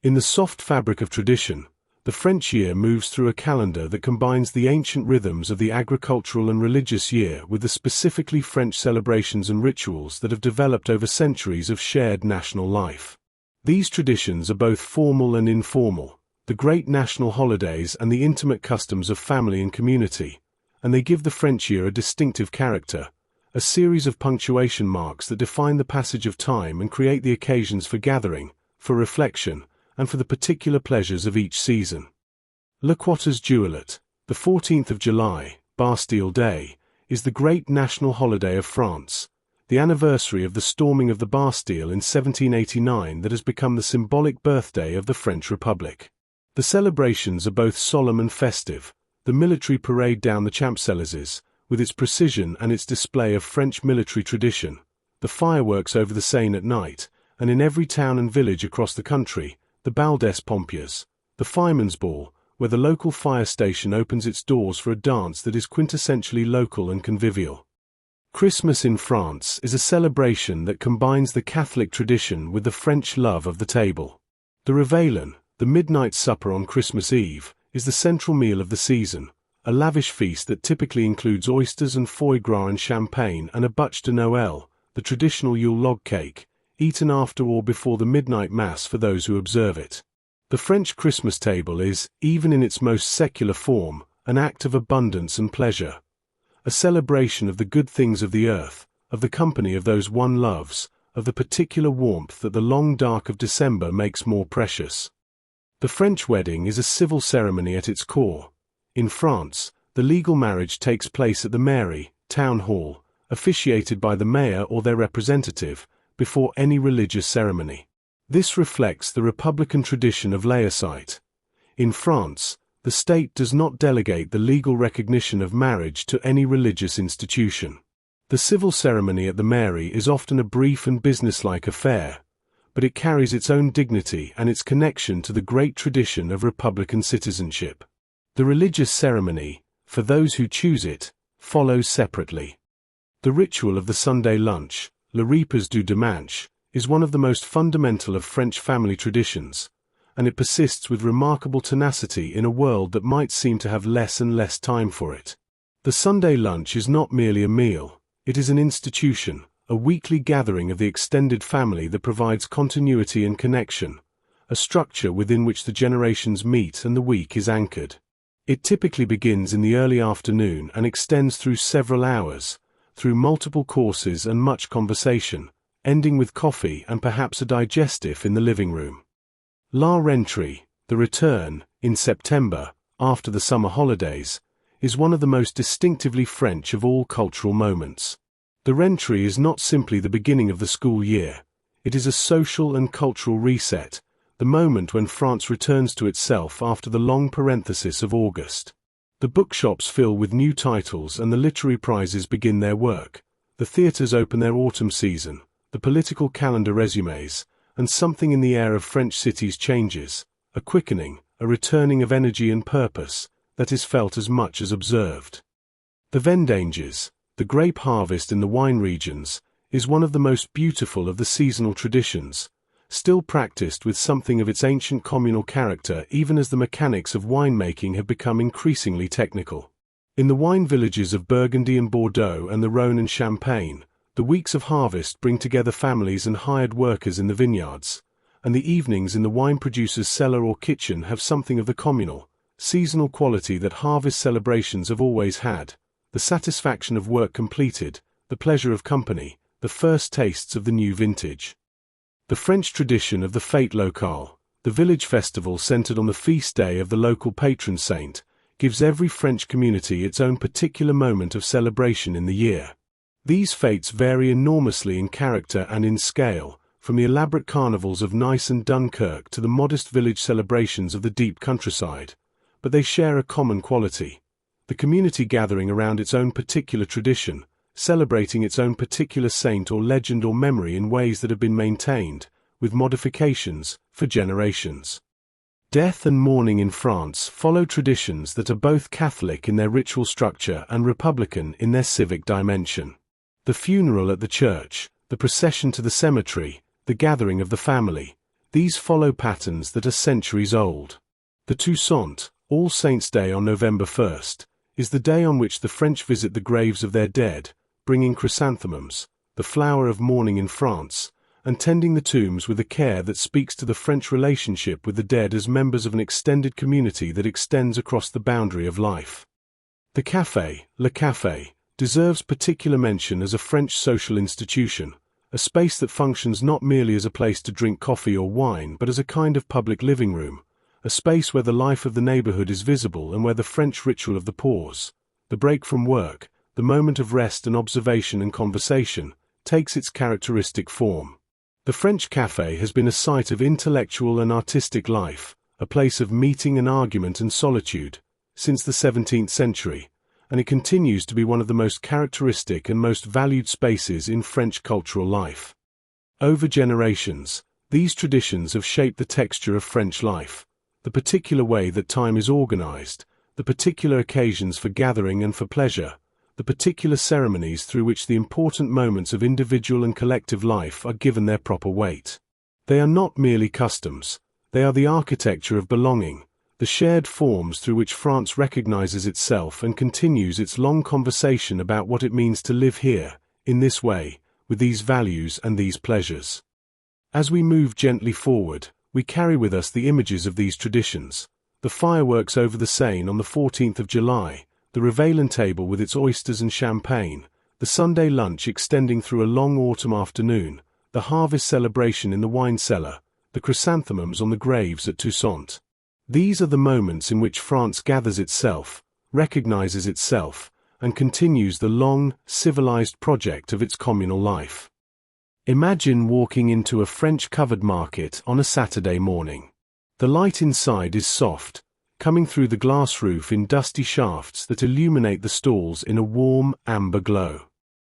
In the soft fabric of tradition, the French year moves through a calendar that combines the ancient rhythms of the agricultural and religious year with the specifically French celebrations and rituals that have developed over centuries of shared national life. These traditions are both formal and informal, the great national holidays and the intimate customs of family and community, and they give the French year a distinctive character, a series of punctuation marks that define the passage of time and create the occasions for gathering, for reflection, and for the particular pleasures of each season. Le Quatorze Juillet, the 14th of July, Bastille Day, is the great national holiday of France, the anniversary of the storming of the Bastille in 1789 that has become the symbolic birthday of the French Republic. The celebrations are both solemn and festive, the military parade down the Champs-Élysées, with its precision and its display of French military tradition, the fireworks over the Seine at night, and in every town and village across the country, the Bal des Pompiers, the Fireman's Ball, where the local fire station opens its doors for a dance that is quintessentially local and convivial. Christmas in France is a celebration that combines the Catholic tradition with the French love of the table. The Réveillon, the midnight supper on Christmas Eve, is the central meal of the season, a lavish feast that typically includes oysters and foie gras and champagne and a bûche de Noël, the traditional Yule log cake, eaten after or before the midnight mass for those who observe it. The French Christmas table is, even in its most secular form, an act of abundance and pleasure, a celebration of the good things of the earth, of the company of those one loves, of the particular warmth that the long dark of December makes more precious. The French wedding is a civil ceremony at its core. In France, the legal marriage takes place at the mairie, town hall, officiated by the mayor or their representative, before any religious ceremony. This reflects the republican tradition of laicite. In France, the state does not delegate the legal recognition of marriage to any religious institution. The civil ceremony at the mairie is often a brief and businesslike affair, but it carries its own dignity and its connection to the great tradition of republican citizenship. The religious ceremony, for those who choose it, follows separately. The ritual of the Sunday lunch, le repas du dimanche, is one of the most fundamental of French family traditions, and it persists with remarkable tenacity in a world that might seem to have less and less time for it. The Sunday lunch is not merely a meal, it is an institution, a weekly gathering of the extended family that provides continuity and connection, a structure within which the generations meet and the week is anchored. It typically begins in the early afternoon and extends through several hours, through multiple courses and much conversation, ending with coffee and perhaps a digestif in the living room. La Rentrée, the return, in September, after the summer holidays, is one of the most distinctively French of all cultural moments. The Rentrée is not simply the beginning of the school year, it is a social and cultural reset, the moment when France returns to itself after the long parenthesis of August. The bookshops fill with new titles and the literary prizes begin their work, the theatres open their autumn season, the political calendar resumes, and something in the air of French cities changes, a quickening, a returning of energy and purpose, that is felt as much as observed. The vendanges, the grape harvest in the wine regions, is one of the most beautiful of the seasonal traditions, still practiced with something of its ancient communal character even as the mechanics of winemaking have become increasingly technical. In the wine villages of Burgundy and Bordeaux and the Rhône and Champagne, the weeks of harvest bring together families and hired workers in the vineyards, and the evenings in the wine producer's cellar or kitchen have something of the communal, seasonal quality that harvest celebrations have always had: the satisfaction of work completed, the pleasure of company, the first tastes of the new vintage. The French tradition of the fête locale, the village festival centered on the feast day of the local patron saint, gives every French community its own particular moment of celebration in the year. These fêtes vary enormously in character and in scale, from the elaborate carnivals of Nice and Dunkirk to the modest village celebrations of the deep countryside, but they share a common quality: the community gathering around its own particular tradition, celebrating its own particular saint or legend or memory in ways that have been maintained, with modifications, for generations. Death and mourning in France follow traditions that are both Catholic in their ritual structure and Republican in their civic dimension. The funeral at the church, the procession to the cemetery, the gathering of the family, these follow patterns that are centuries old. The Toussaint, All Saints' Day on November 1st, is the day on which the French visit the graves of their dead, bringing chrysanthemums, the flower of mourning in France, and tending the tombs with a care that speaks to the French relationship with the dead as members of an extended community that extends across the boundary of life. The café, le café, deserves particular mention as a French social institution, a space that functions not merely as a place to drink coffee or wine but as a kind of public living room, a space where the life of the neighborhood is visible and where the French ritual of the pause, the break from work, the moment of rest and observation and conversation, takes its characteristic form. The French café has been a site of intellectual and artistic life, a place of meeting and argument and solitude, since the 17th century, and it continues to be one of the most characteristic and most valued spaces in French cultural life. Over generations, these traditions have shaped the texture of French life, the particular way that time is organized, the particular occasions for gathering and for pleasure, the particular ceremonies through which the important moments of individual and collective life are given their proper weight. They are not merely customs, they are the architecture of belonging, the shared forms through which France recognizes itself and continues its long conversation about what it means to live here, in this way, with these values and these pleasures. As we move gently forward, we carry with us the images of these traditions: the fireworks over the Seine on the 14th of July, the Réveillon table with its oysters and champagne, the Sunday lunch extending through a long autumn afternoon, the harvest celebration in the wine cellar, the chrysanthemums on the graves at Toussaint. These are the moments in which France gathers itself, recognizes itself, and continues the long, civilized project of its communal life. Imagine walking into a French covered market on a Saturday morning. The light inside is soft, coming through the glass roof in dusty shafts that illuminate the stalls in a warm, amber glow.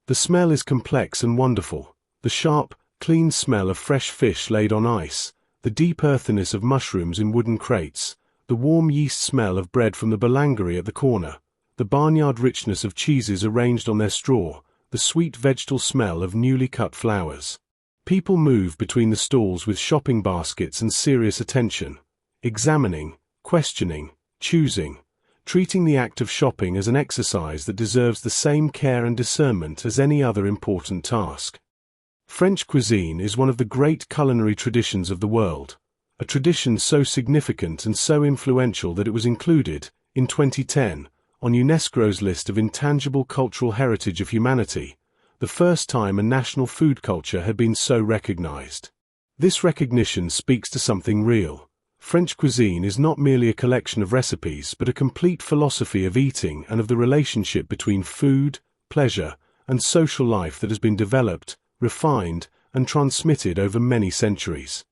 The smell is complex and wonderful: the sharp, clean smell of fresh fish laid on ice, the deep earthiness of mushrooms in wooden crates, the warm yeast smell of bread from the boulangerie at the corner, the barnyard richness of cheeses arranged on their straw, the sweet vegetal smell of newly cut flowers. People move between the stalls with shopping baskets and serious attention, examining, questioning, choosing, treating the act of shopping as an exercise that deserves the same care and discernment as any other important task. French cuisine is one of the great culinary traditions of the world, a tradition so significant and so influential that it was included, in 2010, on UNESCO's list of intangible cultural heritage of humanity, the first time a national food culture had been so recognized. This recognition speaks to something real. French cuisine is not merely a collection of recipes but a complete philosophy of eating and of the relationship between food, pleasure, and social life that has been developed, refined, and transmitted over many centuries.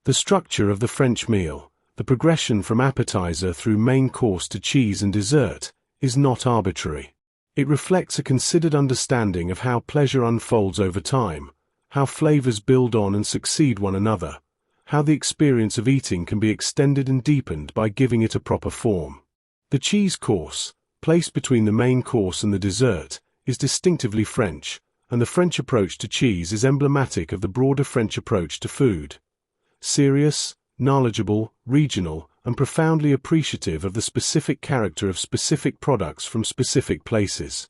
The structure of the French meal, the progression from appetizer through main course to cheese and dessert, is not arbitrary. It reflects a considered understanding of how pleasure unfolds over time, how flavors build on and succeed one another, how the experience of eating can be extended and deepened by giving it a proper form. The cheese course, placed between the main course and the dessert, is distinctively French, and the French approach to cheese is emblematic of the broader French approach to food. Serious, knowledgeable, regional, and profoundly appreciative of the specific character of specific products from specific places.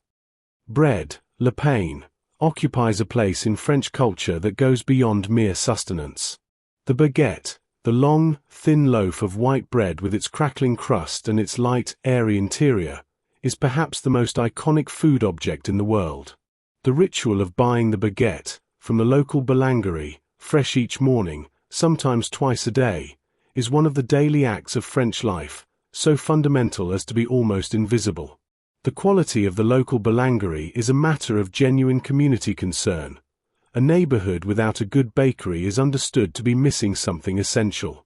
Bread, le pain, occupies a place in French culture that goes beyond mere sustenance. The baguette, the long, thin loaf of white bread with its crackling crust and its light, airy interior, is perhaps the most iconic food object in the world. The ritual of buying the baguette, from the local boulangerie, fresh each morning, sometimes twice a day, is one of the daily acts of French life, so fundamental as to be almost invisible. The quality of the local boulangerie is a matter of genuine community concern. A neighborhood without a good bakery is understood to be missing something essential.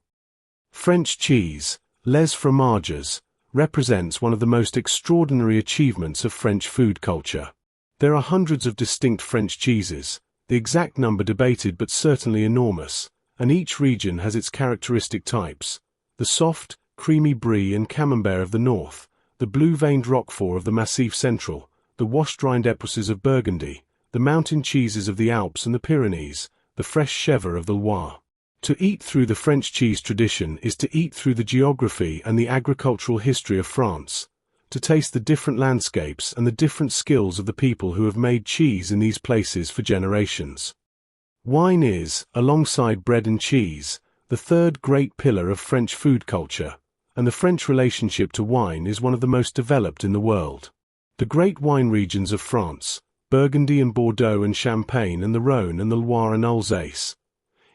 French cheese, les fromages, represents one of the most extraordinary achievements of French food culture. There are hundreds of distinct French cheeses, the exact number debated but certainly enormous, and each region has its characteristic types: the soft, creamy brie and camembert of the north, the blue-veined roquefort of the Massif Central, the washed-rind épices of Burgundy, the mountain cheeses of the Alps and the Pyrenees, the fresh chèvre of the Loire. To eat through the French cheese tradition is to eat through the geography and the agricultural history of France, to taste the different landscapes and the different skills of the people who have made cheese in these places for generations. Wine is, alongside bread and cheese, the third great pillar of French food culture, and the French relationship to wine is one of the most developed in the world. The great wine regions of France, Burgundy and Bordeaux and Champagne and the Rhône and the Loire and Alsace,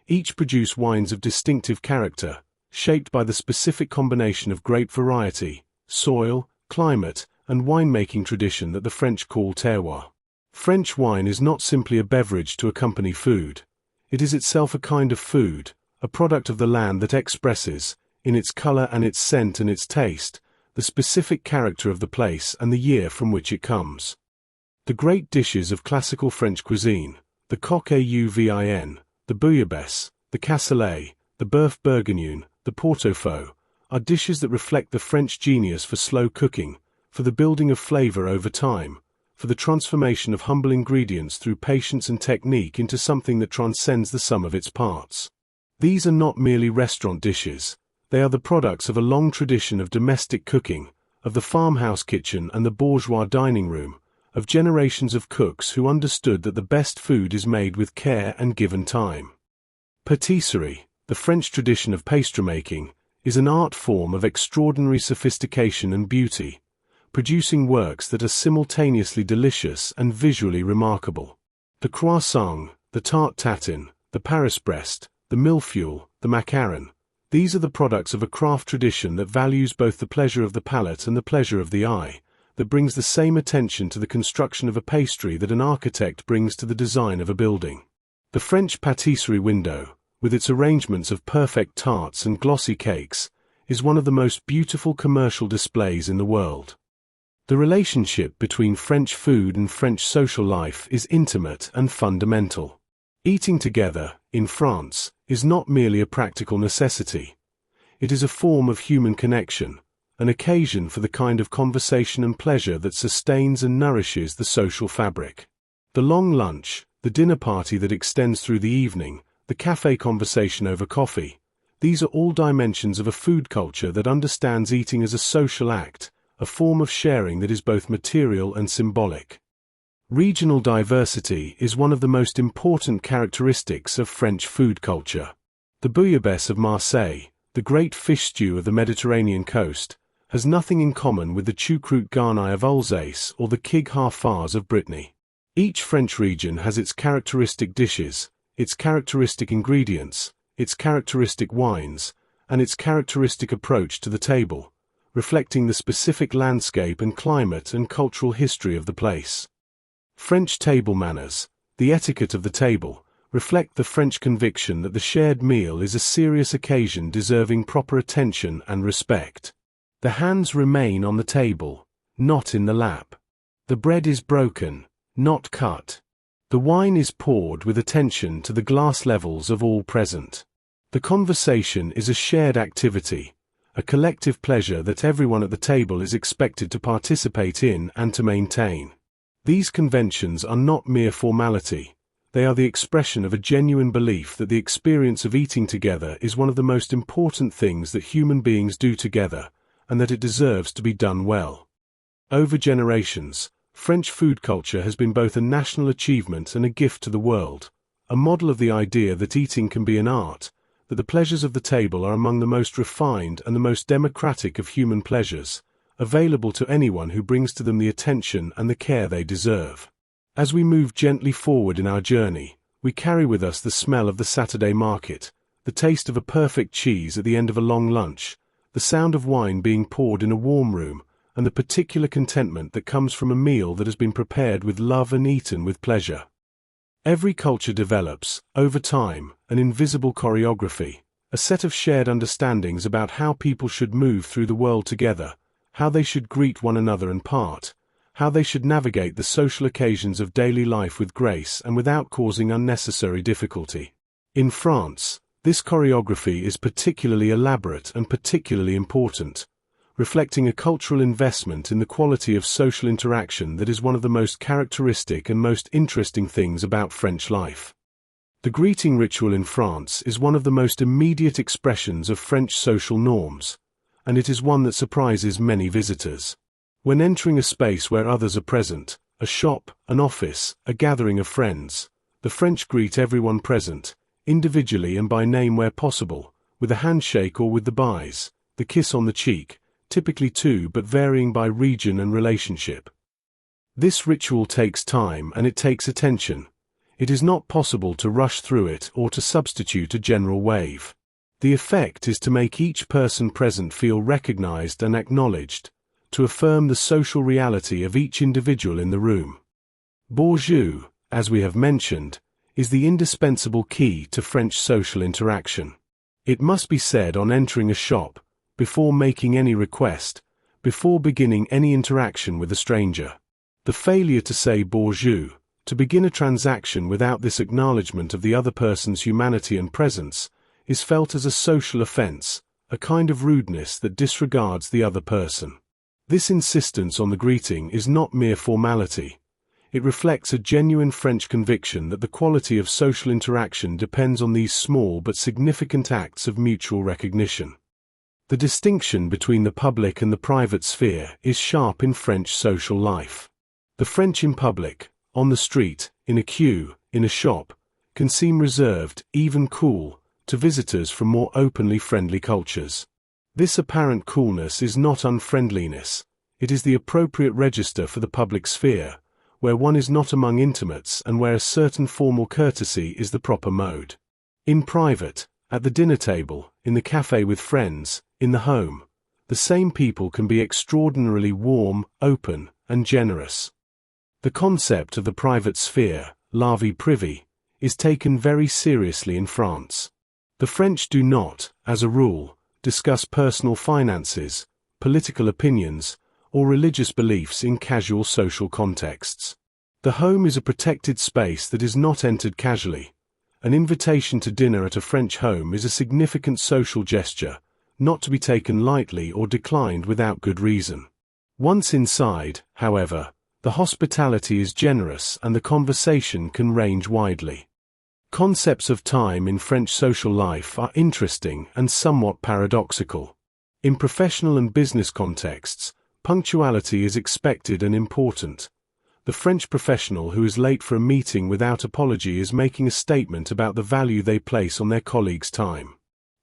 each produce wines of distinctive character, shaped by the specific combination of grape variety, soil, climate, and winemaking tradition that the French call terroir. French wine is not simply a beverage to accompany food. It is itself a kind of food, a product of the land that expresses, in its color and its scent and its taste, the specific character of the place and the year from which it comes. The great dishes of classical French cuisine, the coq au vin, the bouillabaisse, the cassolet, the boeuf bourguignon, the pot-au-feu, are dishes that reflect the French genius for slow cooking, for the building of flavor over time, for the transformation of humble ingredients through patience and technique into something that transcends the sum of its parts. These are not merely restaurant dishes. They are the products of a long tradition of domestic cooking, of the farmhouse kitchen and the bourgeois dining room, of generations of cooks who understood that the best food is made with care and given time. Patisserie, the French tradition of pastry-making, is an art form of extraordinary sophistication and beauty, producing works that are simultaneously delicious and visually remarkable. The croissant, the tarte tatin, the Paris-Brest, the mille-feuille, the macaron, these are the products of a craft tradition that values both the pleasure of the palate and the pleasure of the eye, that brings the same attention to the construction of a pastry that an architect brings to the design of a building. The French patisserie window, with its arrangements of perfect tarts and glossy cakes, is one of the most beautiful commercial displays in the world. The relationship between French food and French social life is intimate and fundamental. Eating together, in France, is not merely a practical necessity. It is a form of human connection, an occasion for the kind of conversation and pleasure that sustains and nourishes the social fabric. The long lunch, the dinner party that extends through the evening, the café conversation over coffee, these are all dimensions of a food culture that understands eating as a social act, a form of sharing that is both material and symbolic. Regional diversity is one of the most important characteristics of French food culture. The bouillabaisse of Marseille, the great fish stew of the Mediterranean coast, has nothing in common with the choucroute garni of Alsace or the quig harfars of Brittany. Each French region has its characteristic dishes, its characteristic ingredients, its characteristic wines, and its characteristic approach to the table, reflecting the specific landscape and climate and cultural history of the place. French table manners, the etiquette of the table, reflect the French conviction that the shared meal is a serious occasion deserving proper attention and respect. The hands remain on the table, not in the lap. The bread is broken, not cut. The wine is poured with attention to the glass levels of all present. The conversation is a shared activity, a collective pleasure that everyone at the table is expected to participate in and to maintain. These conventions are not mere formality. They are the expression of a genuine belief that the experience of eating together is one of the most important things that human beings do together, and that it deserves to be done well. Over generations, French food culture has been both a national achievement and a gift to the world, a model of the idea that eating can be an art, that the pleasures of the table are among the most refined and the most democratic of human pleasures, available to anyone who brings to them the attention and the care they deserve. As we move gently forward in our journey, we carry with us the smell of the Saturday market, the taste of a perfect cheese at the end of a long lunch, the sound of wine being poured in a warm room, and the particular contentment that comes from a meal that has been prepared with love and eaten with pleasure. Every culture develops, over time, an invisible choreography, a set of shared understandings about how people should move through the world together, how they should greet one another and part, how they should navigate the social occasions of daily life with grace and without causing unnecessary difficulty. In France, this choreography is particularly elaborate and particularly important, reflecting a cultural investment in the quality of social interaction that is one of the most characteristic and most interesting things about French life. The greeting ritual in France is one of the most immediate expressions of French social norms, and it is one that surprises many visitors. When entering a space where others are present, a shop, an office, a gathering of friends, the French greet everyone present, individually and by name where possible, with a handshake or with the bise, the kiss on the cheek, typically two but varying by region and relationship. This ritual takes time and it takes attention. It is not possible to rush through it or to substitute a general wave. The effect is to make each person present feel recognized and acknowledged, to affirm the social reality of each individual in the room. Bonjour, as we have mentioned, is the indispensable key to French social interaction. It must be said on entering a shop, before making any request, before beginning any interaction with a stranger. The failure to say bonjour, to begin a transaction without this acknowledgement of the other person's humanity and presence, is felt as a social offense, a kind of rudeness that disregards the other person. This insistence on the greeting is not mere formality. It reflects a genuine French conviction that the quality of social interaction depends on these small but significant acts of mutual recognition. The distinction between the public and the private sphere is sharp in French social life. The French in public, on the street, in a queue, in a shop, can seem reserved, even cool, to visitors from more openly friendly cultures. This apparent coolness is not unfriendliness. It is the appropriate register for the public sphere, where one is not among intimates and where a certain formal courtesy is the proper mode. In private, at the dinner table, in the café with friends, in the home, the same people can be extraordinarily warm, open, and generous. The concept of the private sphere, la vie privée, is taken very seriously in France. The French do not, as a rule, discuss personal finances, political opinions, or religious beliefs in casual social contexts. The home is a protected space that is not entered casually. An invitation to dinner at a French home is a significant social gesture, not to be taken lightly or declined without good reason. Once inside, however, the hospitality is generous and the conversation can range widely. Concepts of time in French social life are interesting and somewhat paradoxical. In professional and business contexts, punctuality is expected and important. The French professional who is late for a meeting without apology is making a statement about the value they place on their colleagues' time.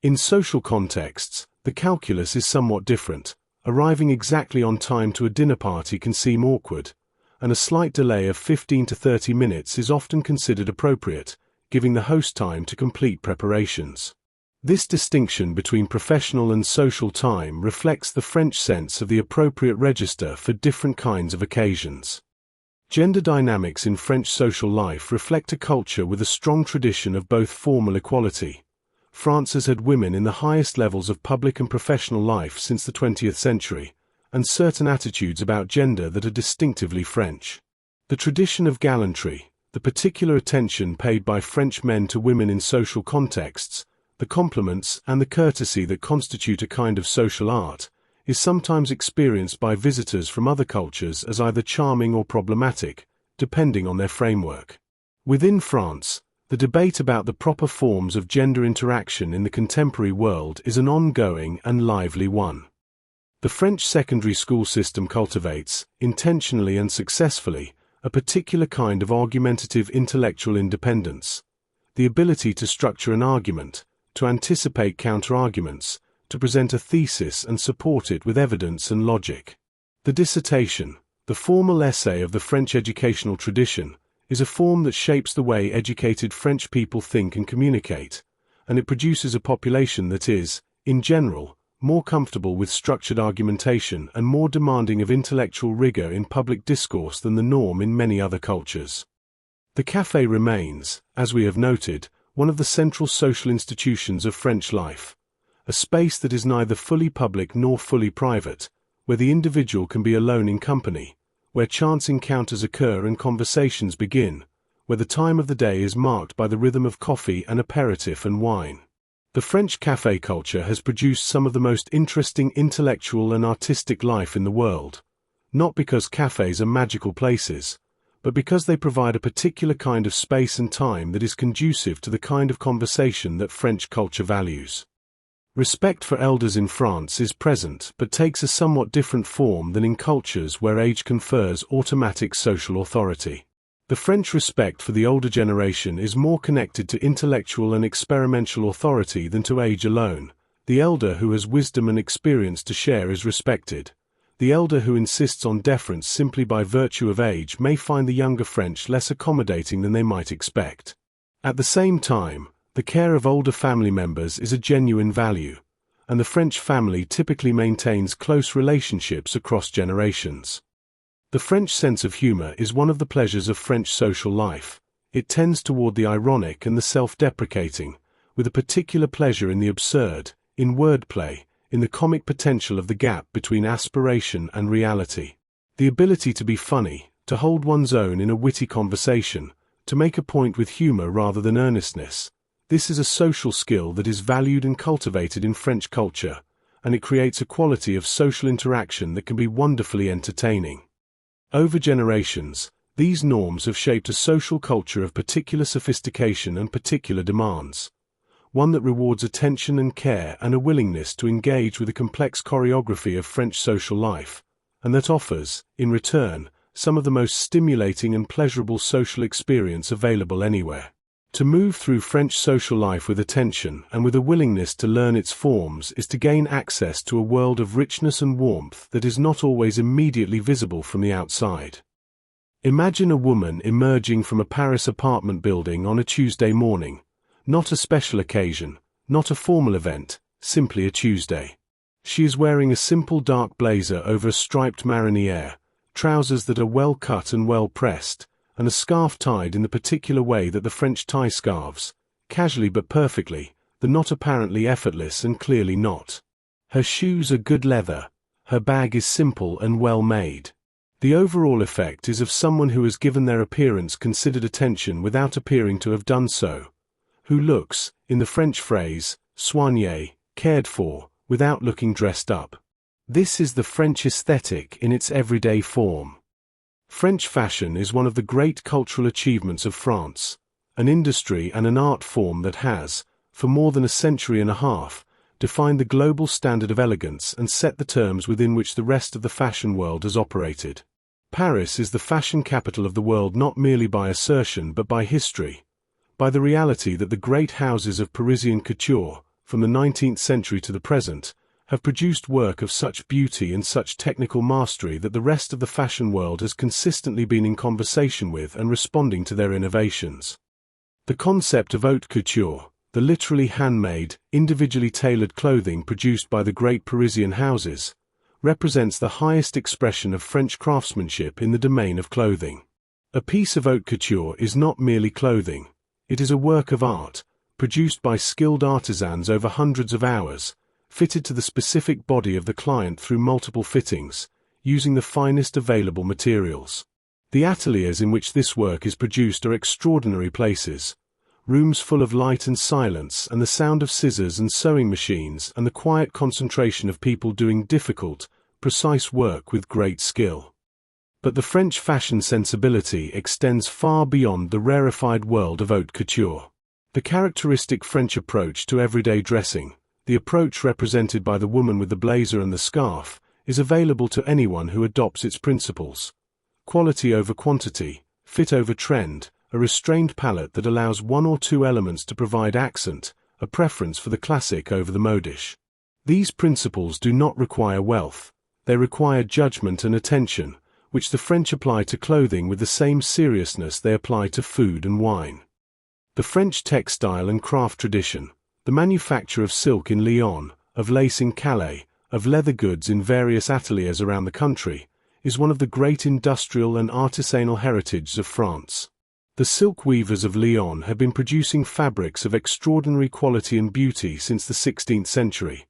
In social contexts, the calculus is somewhat different. Arriving exactly on time to a dinner party can seem awkward, and a slight delay of 15 to 30 minutes is often considered appropriate, giving the host time to complete preparations. This distinction between professional and social time reflects the French sense of the appropriate register for different kinds of occasions. Gender dynamics in French social life reflect a culture with a strong tradition of both formal equality. France has had women in the highest levels of public and professional life since the 20th century, and certain attitudes about gender that are distinctively French. The tradition of gallantry, the particular attention paid by French men to women in social contexts, the compliments and the courtesy that constitute a kind of social art, is sometimes experienced by visitors from other cultures as either charming or problematic, depending on their framework. Within France, the debate about the proper forms of gender interaction in the contemporary world is an ongoing and lively one. The French secondary school system cultivates, intentionally and successfully, a particular kind of argumentative intellectual independence, the ability to structure an argument, to anticipate counter-arguments, to present a thesis and support it with evidence and logic. The dissertation, the formal essay of the French educational tradition, is a form that shapes the way educated French people think and communicate, and it produces a population that is, in general, more comfortable with structured argumentation and more demanding of intellectual rigor in public discourse than the norm in many other cultures. The café remains, as we have noted, one of the central social institutions of French life, a space that is neither fully public nor fully private, where the individual can be alone in company, where chance encounters occur and conversations begin, where the time of the day is marked by the rhythm of coffee and aperitif and wine. The French café culture has produced some of the most interesting intellectual and artistic life in the world, not because cafés are magical places, but because they provide a particular kind of space and time that is conducive to the kind of conversation that French culture values. Respect for elders in France is present but takes a somewhat different form than in cultures where age confers automatic social authority. The French respect for the older generation is more connected to intellectual and experimental authority than to age alone. The elder who has wisdom and experience to share is respected. The elder who insists on deference simply by virtue of age may find the younger French less accommodating than they might expect. At the same time, the care of older family members is a genuine value, and the French family typically maintains close relationships across generations. The French sense of humor is one of the pleasures of French social life. It tends toward the ironic and the self-deprecating, with a particular pleasure in the absurd, in wordplay, in the comic potential of the gap between aspiration and reality. The ability to be funny, to hold one's own in a witty conversation, to make a point with humor rather than earnestness. This is a social skill that is valued and cultivated in French culture, and it creates a quality of social interaction that can be wonderfully entertaining. Over generations, these norms have shaped a social culture of particular sophistication and particular demands, one that rewards attention and care and a willingness to engage with the complex choreography of French social life, and that offers, in return, some of the most stimulating and pleasurable social experience available anywhere. To move through French social life with attention and with a willingness to learn its forms is to gain access to a world of richness and warmth that is not always immediately visible from the outside. Imagine a woman emerging from a Paris apartment building on a Tuesday morning, not a special occasion, not a formal event, simply a Tuesday. She is wearing a simple dark blazer over a striped mariniere, trousers that are well cut and well pressed, and a scarf tied in the particular way that the French tie scarves, casually but perfectly, the knot apparently effortless and clearly not. Her shoes are good leather, her bag is simple and well made. The overall effect is of someone who has given their appearance considered attention without appearing to have done so, who looks, in the French phrase, soigné, cared for, without looking dressed up. This is the French aesthetic in its everyday form. French fashion is one of the great cultural achievements of France, an industry and an art form that has, for more than a century and a half, defined the global standard of elegance and set the terms within which the rest of the fashion world has operated. Paris is the fashion capital of the world not merely by assertion but by history, by the reality that the great houses of Parisian couture, from the 19th century to the present, have produced work of such beauty and such technical mastery that the rest of the fashion world has consistently been in conversation with and responding to their innovations. The concept of haute couture, the literally handmade, individually tailored clothing produced by the great Parisian houses, represents the highest expression of French craftsmanship in the domain of clothing. A piece of haute couture is not merely clothing, it is a work of art, produced by skilled artisans over hundreds of hours, fitted to the specific body of the client through multiple fittings, using the finest available materials. The ateliers in which this work is produced are extraordinary places, rooms full of light and silence and the sound of scissors and sewing machines and the quiet concentration of people doing difficult, precise work with great skill. But the French fashion sensibility extends far beyond the rarefied world of haute couture. The characteristic French approach to everyday dressing, the approach represented by the woman with the blazer and the scarf, is available to anyone who adopts its principles. Quality over quantity, fit over trend, a restrained palette that allows one or two elements to provide accent, a preference for the classic over the modish. These principles do not require wealth, they require judgment and attention, which the French apply to clothing with the same seriousness they apply to food and wine. The French textile and craft tradition, the manufacture of silk in Lyon, of lace in Calais, of leather goods in various ateliers around the country, is one of the great industrial and artisanal heritages of France. The silk weavers of Lyon have been producing fabrics of extraordinary quality and beauty since the 16th century,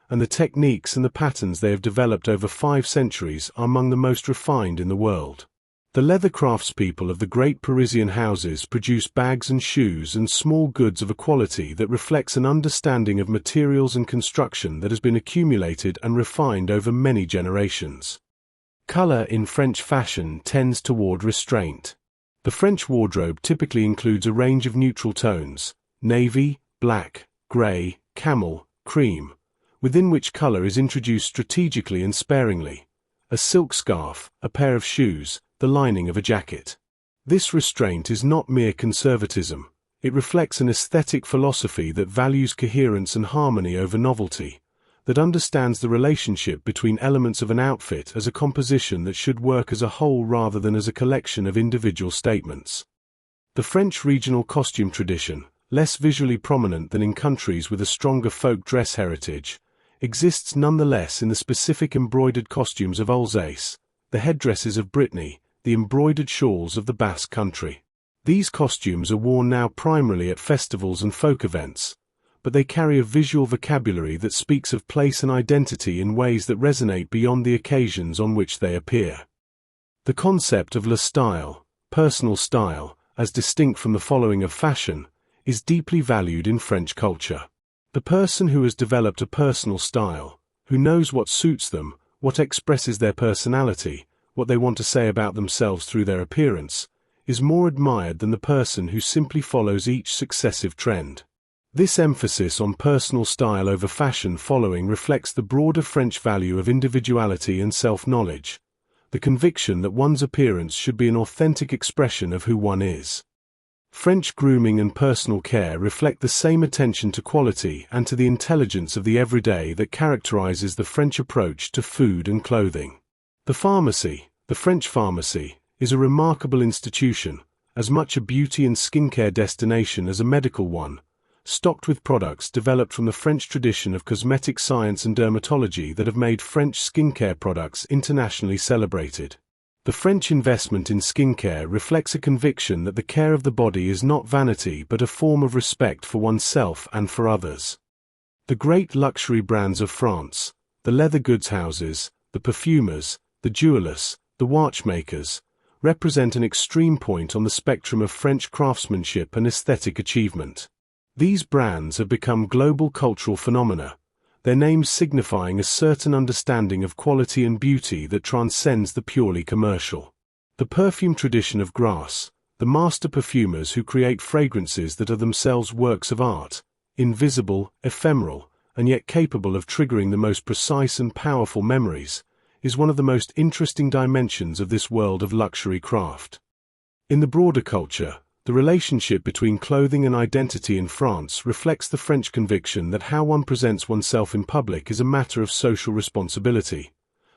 and the techniques and the patterns they have developed over 5 centuries are among the most refined in the world. The leather craftspeople of the great Parisian houses produce bags and shoes and small goods of a quality that reflects an understanding of materials and construction that has been accumulated and refined over many generations. Color in French fashion tends toward restraint. The French wardrobe typically includes a range of neutral tones, navy, black, gray, camel, cream, within which color is introduced strategically and sparingly. A silk scarf, a pair of shoes, the lining of a jacket. This restraint is not mere conservatism, it reflects an aesthetic philosophy that values coherence and harmony over novelty, that understands the relationship between elements of an outfit as a composition that should work as a whole rather than as a collection of individual statements. The French regional costume tradition, less visually prominent than in countries with a stronger folk dress heritage, exists nonetheless in the specific embroidered costumes of Alsace, the headdresses of Brittany, the embroidered shawls of the Basque country. These costumes are worn now primarily at festivals and folk events, but they carry a visual vocabulary that speaks of place and identity in ways that resonate beyond the occasions on which they appear. The concept of le style, personal style, as distinct from the following of fashion, is deeply valued in French culture. The person who has developed a personal style, who knows what suits them, what expresses their personality, what they want to say about themselves through their appearance, is more admired than the person who simply follows each successive trend. This emphasis on personal style over fashion following reflects the broader French value of individuality and self-knowledge, the conviction that one's appearance should be an authentic expression of who one is. French grooming and personal care reflect the same attention to quality and to the intelligence of the everyday that characterizes the French approach to food and clothing. The French pharmacy, is a remarkable institution, as much a beauty and skincare destination as a medical one, stocked with products developed from the French tradition of cosmetic science and dermatology that have made French skincare products internationally celebrated. The French investment in skincare reflects a conviction that the care of the body is not vanity but a form of respect for oneself and for others. The great luxury brands of France, the leather goods houses, the perfumers, the jewelers, the watchmakers, represent an extreme point on the spectrum of French craftsmanship and aesthetic achievement. These brands have become global cultural phenomena, their names signifying a certain understanding of quality and beauty that transcends the purely commercial. The perfume tradition of Grasse, the master perfumers who create fragrances that are themselves works of art, invisible, ephemeral, and yet capable of triggering the most precise and powerful memories, is one of the most interesting dimensions of this world of luxury craft. In the broader culture, the relationship between clothing and identity in France reflects the French conviction that how one presents oneself in public is a matter of social responsibility,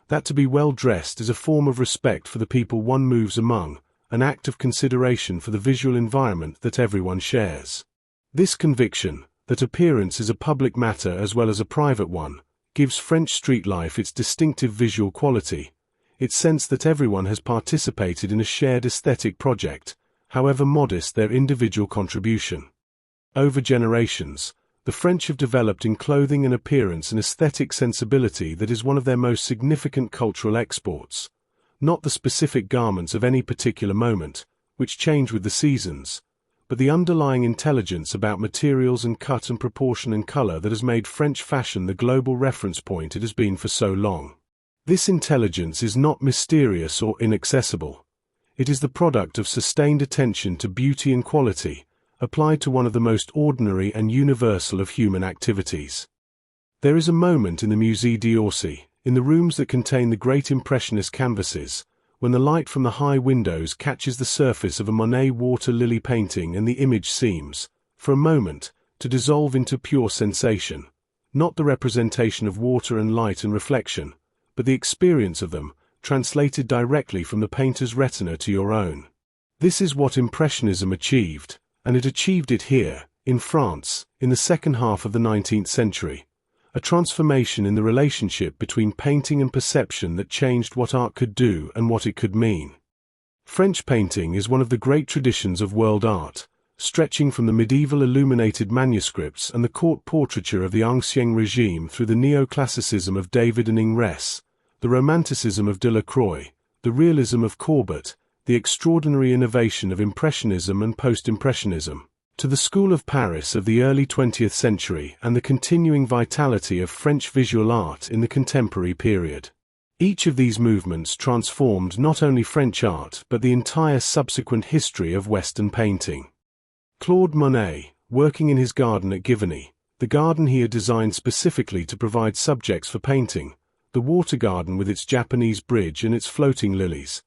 that to be well dressed is a form of respect for the people one moves among, an act of consideration for the visual environment that everyone shares. This conviction, that appearance is a public matter as well as a private one, gives French street life its distinctive visual quality, its sense that everyone has participated in a shared aesthetic project, however modest their individual contribution. Over generations, the French have developed in clothing and appearance an aesthetic sensibility that is one of their most significant cultural exports, not the specific garments of any particular moment, which change with the seasons, but the underlying intelligence about materials and cut and proportion and color that has made French fashion the global reference point it has been for so long. This intelligence is not mysterious or inaccessible. It is the product of sustained attention to beauty and quality, applied to one of the most ordinary and universal of human activities. There is a moment in the Musée d'Orsay, in the rooms that contain the great Impressionist canvases, when the light from the high windows catches the surface of a Monet water lily painting and the image seems, for a moment, to dissolve into pure sensation, not the representation of water and light and reflection, but the experience of them, translated directly from the painter's retina to your own. This is what Impressionism achieved, and it achieved it here, in France, in the second half of the 19th century. A transformation in the relationship between painting and perception that changed what art could do and what it could mean. French painting is one of the great traditions of world art, stretching from the medieval illuminated manuscripts and the court portraiture of the Ancien Régime through the neoclassicism of David and Ingres, the romanticism of Delacroix, the realism of Courbet, the extraordinary innovation of Impressionism and Post-Impressionism, to the School of Paris of the early 20th century and the continuing vitality of French visual art in the contemporary period. Each of these movements transformed not only French art but the entire subsequent history of Western painting. Claude Monet, working in his garden at Giverny, the garden he had designed specifically to provide subjects for painting, the water garden with its Japanese bridge and its floating lilies,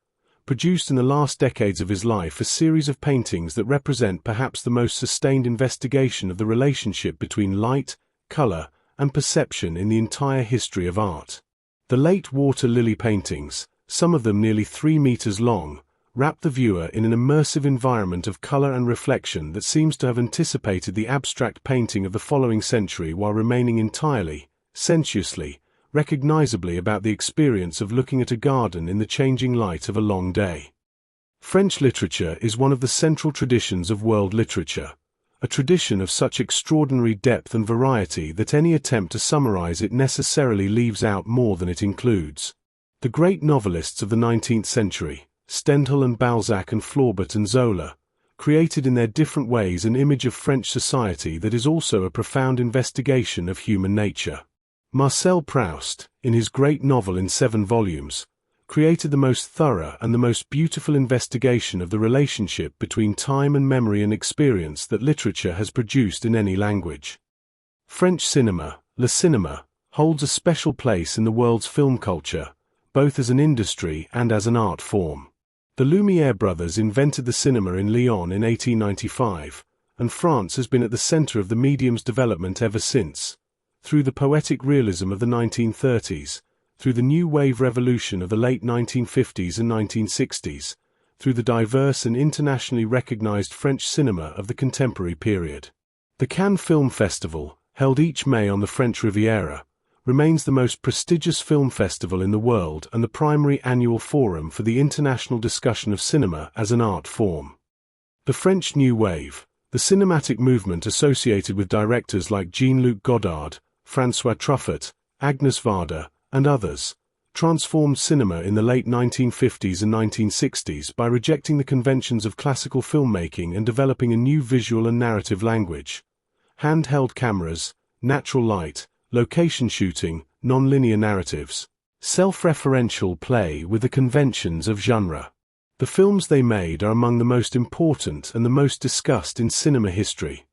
produced in the last decades of his life a series of paintings that represent perhaps the most sustained investigation of the relationship between light, color, and perception in the entire history of art. The late water lily paintings, some of them nearly 3 meters long, wrap the viewer in an immersive environment of color and reflection that seems to have anticipated the abstract painting of the following century while remaining entirely, sensuously, recognizably about the experience of looking at a garden in the changing light of a long day. French literature is one of the central traditions of world literature, a tradition of such extraordinary depth and variety that any attempt to summarize it necessarily leaves out more than it includes. The great novelists of the 19th century, Stendhal and Balzac and Flaubert and Zola, created in their different ways an image of French society that is also a profound investigation of human nature. Marcel Proust, in his great novel in 7 volumes, created the most thorough and the most beautiful investigation of the relationship between time and memory and experience that literature has produced in any language. French cinema, le cinéma, holds a special place in the world's film culture, both as an industry and as an art form. The Lumière brothers invented the cinema in Lyon in 1895, and France has been at the center of the medium's development ever since. Through the poetic realism of the 1930s, through the new wave revolution of the late 1950s and 1960s, through the diverse and internationally recognized French cinema of the contemporary period. The Cannes Film Festival, held each May on the French Riviera, remains the most prestigious film festival in the world and the primary annual forum for the international discussion of cinema as an art form. The French New Wave, the cinematic movement associated with directors like Jean-Luc Godard, François Truffaut, Agnes Varda, and others, transformed cinema in the late 1950s and 1960s by rejecting the conventions of classical filmmaking and developing a new visual and narrative language. Handheld cameras, natural light, location shooting, non-linear narratives, self-referential play with the conventions of genre. The films they made are among the most important and the most discussed in cinema history,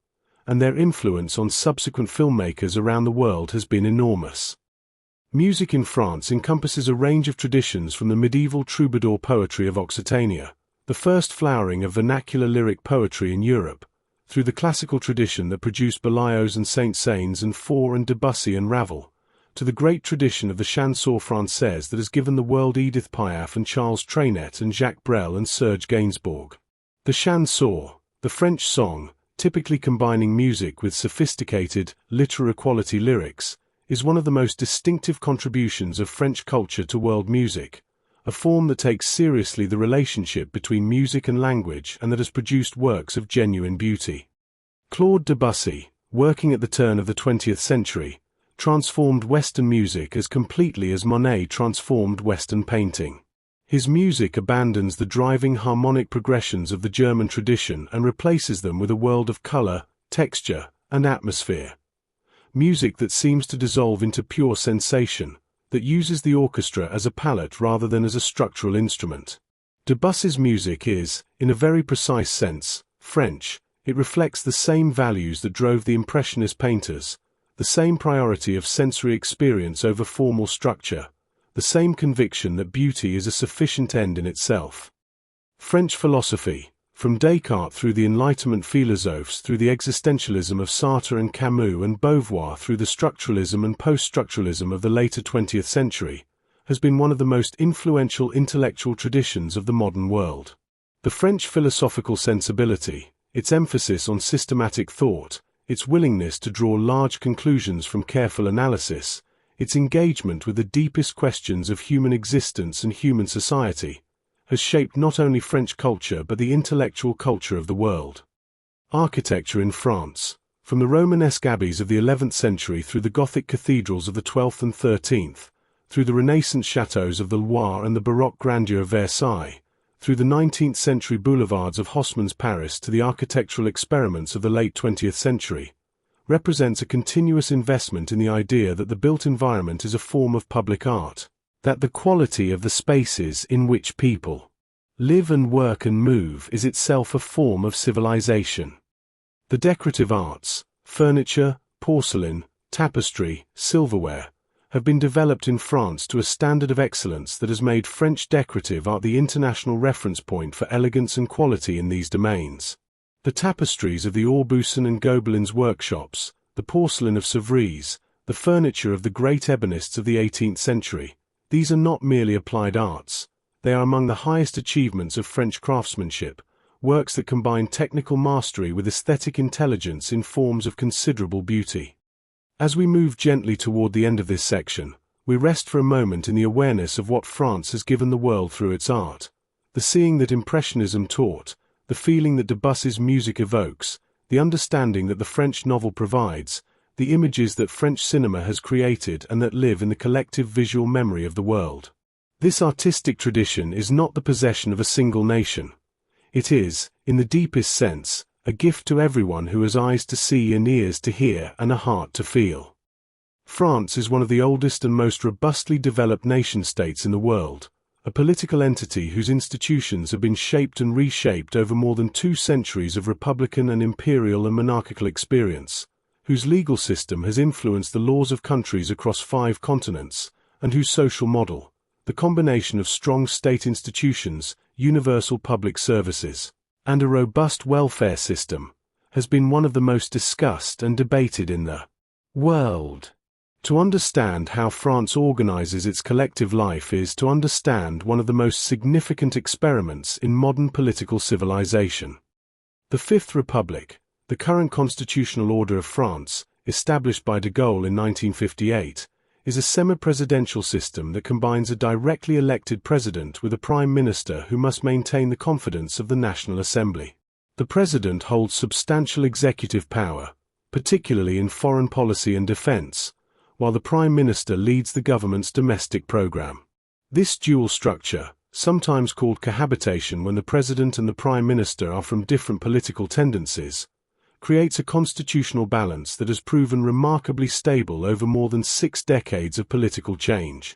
and their influence on subsequent filmmakers around the world has been enormous. Music in France encompasses a range of traditions from the medieval troubadour poetry of Occitania, the first flowering of vernacular lyric poetry in Europe, through the classical tradition that produced Berlioz and Saint-Saëns and Faure and Debussy and Ravel, to the great tradition of the chanson française that has given the world Edith Piaf and Charles Trenet and Jacques Brel and Serge Gainsbourg. The chanson, the French song, typically combining music with sophisticated, literary-quality lyrics, is one of the most distinctive contributions of French culture to world music, a form that takes seriously the relationship between music and language and that has produced works of genuine beauty. Claude Debussy, working at the turn of the 20th century, transformed Western music as completely as Monet transformed Western painting. His music abandons the driving harmonic progressions of the German tradition and replaces them with a world of color, texture, and atmosphere. Music that seems to dissolve into pure sensation, that uses the orchestra as a palette rather than as a structural instrument. Debussy's music is, in a very precise sense, French. It reflects the same values that drove the Impressionist painters, the same priority of sensory experience over formal structure, the same conviction that beauty is a sufficient end in itself. French philosophy, from Descartes through the Enlightenment philosophes through the existentialism of Sartre and Camus and Beauvoir through the structuralism and post-structuralism of the later 20th century, has been one of the most influential intellectual traditions of the modern world. The French philosophical sensibility, its emphasis on systematic thought, its willingness to draw large conclusions from careful analysis, its engagement with the deepest questions of human existence and human society, has shaped not only French culture but the intellectual culture of the world. Architecture in France, from the Romanesque abbeys of the 11th century through the Gothic cathedrals of the 12th and 13th, through the Renaissance chateaux of the Loire and the Baroque grandeur of Versailles, through the 19th century boulevards of Haussmann's Paris to the architectural experiments of the late 20th century, represents a continuous investment in the idea that the built environment is a form of public art, that the quality of the spaces in which people live and work and move is itself a form of civilization. The decorative arts, furniture, porcelain, tapestry, silverware, have been developed in France to a standard of excellence that has made French decorative art the international reference point for elegance and quality in these domains. The tapestries of the Aubusson and Gobelin's workshops, the porcelain of Sevres, the furniture of the great ebonists of the 18th century, these are not merely applied arts, they are among the highest achievements of French craftsmanship, works that combine technical mastery with aesthetic intelligence in forms of considerable beauty. As we move gently toward the end of this section, we rest for a moment in the awareness of what France has given the world through its art, the seeing that Impressionism taught, the feeling that Debussy's music evokes, the understanding that the French novel provides, the images that French cinema has created and that live in the collective visual memory of the world. This artistic tradition is not the possession of a single nation. It is, in the deepest sense, a gift to everyone who has eyes to see and ears to hear and a heart to feel. France is one of the oldest and most robustly developed nation-states in the world, a political entity whose institutions have been shaped and reshaped over more than 2 centuries of republican and imperial and monarchical experience, whose legal system has influenced the laws of countries across 5 continents, and whose social model, the combination of strong state institutions, universal public services, and a robust welfare system, has been one of the most discussed and debated in the world. To understand how France organizes its collective life is to understand one of the most significant experiments in modern political civilization. The Fifth Republic, the current constitutional order of France, established by de Gaulle in 1958, is a semi-presidential system that combines a directly elected president with a prime minister who must maintain the confidence of the National Assembly. The president holds substantial executive power, particularly in foreign policy and defense, while the prime minister leads the government's domestic program. This dual structure, sometimes called cohabitation when the president and the prime minister are from different political tendencies, creates a constitutional balance that has proven remarkably stable over more than 6 decades of political change.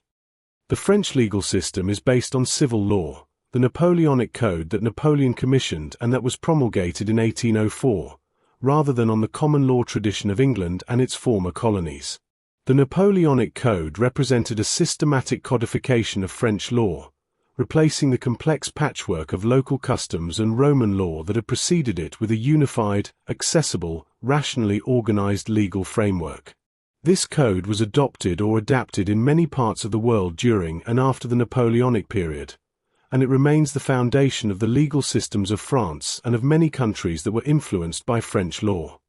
The French legal system is based on civil law, the Napoleonic Code that Napoleon commissioned and that was promulgated in 1804, rather than on the common law tradition of England and its former colonies. The Napoleonic Code represented a systematic codification of French law, replacing the complex patchwork of local customs and Roman law that had preceded it with a unified, accessible, rationally organized legal framework. This code was adopted or adapted in many parts of the world during and after the Napoleonic period, and it remains the foundation of the legal systems of France and of many countries that were influenced by French law.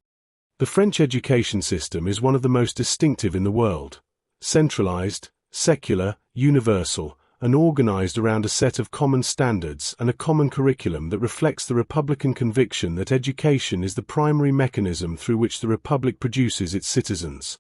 The French education system is one of the most distinctive in the world, centralized, secular, universal, and organized around a set of common standards and a common curriculum that reflects the Republican conviction that education is the primary mechanism through which the Republic produces its citizens.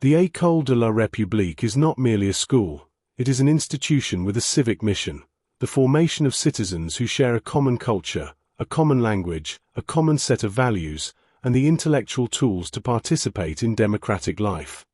The École de la République is not merely a school, it is an institution with a civic mission, the formation of citizens who share a common culture, a common language, a common set of values, and the intellectual tools to participate in democratic life.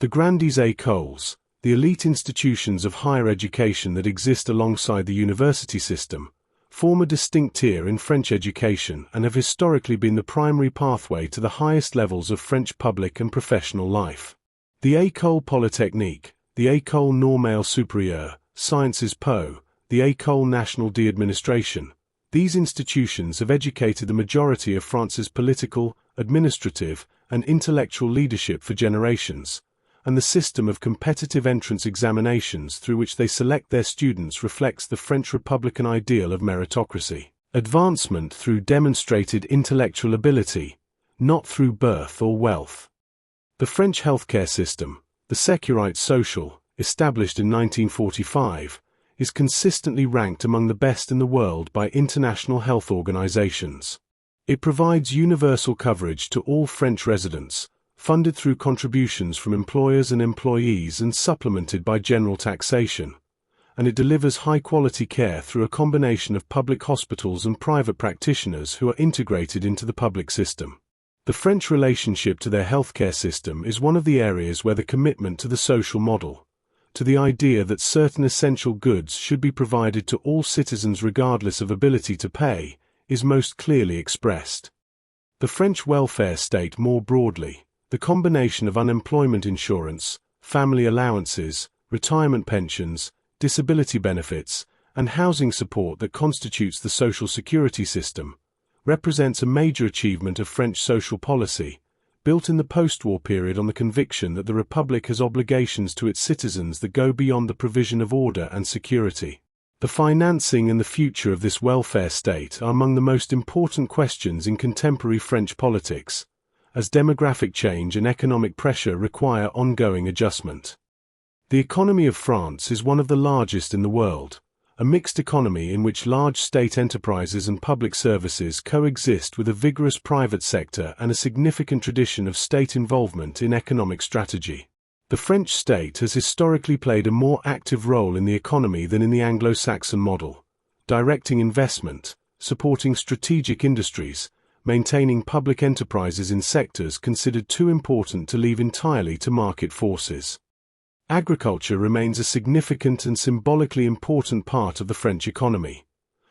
The Grandes Écoles, the elite institutions of higher education that exist alongside the university system, form a distinct tier in French education and have historically been the primary pathway to the highest levels of French public and professional life. The École Polytechnique, the École Normale Supérieure, Sciences Po, the École Nationale d'Administration. These institutions have educated the majority of France's political, administrative, and intellectual leadership for generations, and the system of competitive entrance examinations through which they select their students reflects the French Republican ideal of meritocracy. Advancement through demonstrated intellectual ability, not through birth or wealth. The French healthcare system, the Sécurité Sociale, established in 1945, is consistently ranked among the best in the world by international health organizations. It provides universal coverage to all French residents, funded through contributions from employers and employees and supplemented by general taxation, and it delivers high-quality care through a combination of public hospitals and private practitioners who are integrated into the public system. The French relationship to their healthcare system is one of the areas where the commitment to the social model, to the idea that certain essential goods should be provided to all citizens regardless of ability to pay, is most clearly expressed. The French welfare state more broadly, the combination of unemployment insurance, family allowances, retirement pensions, disability benefits, and housing support that constitutes the social security system, represents a major achievement of French social policy, built in the post-war period on the conviction that the Republic has obligations to its citizens that go beyond the provision of order and security. The financing and the future of this welfare state are among the most important questions in contemporary French politics, as demographic change and economic pressure require ongoing adjustment. The economy of France is one of the largest in the world, a mixed economy in which large state enterprises and public services coexist with a vigorous private sector and a significant tradition of state involvement in economic strategy. The French state has historically played a more active role in the economy than in the Anglo-Saxon model, directing investment, supporting strategic industries, maintaining public enterprises in sectors considered too important to leave entirely to market forces. Agriculture remains a significant and symbolically important part of the French economy.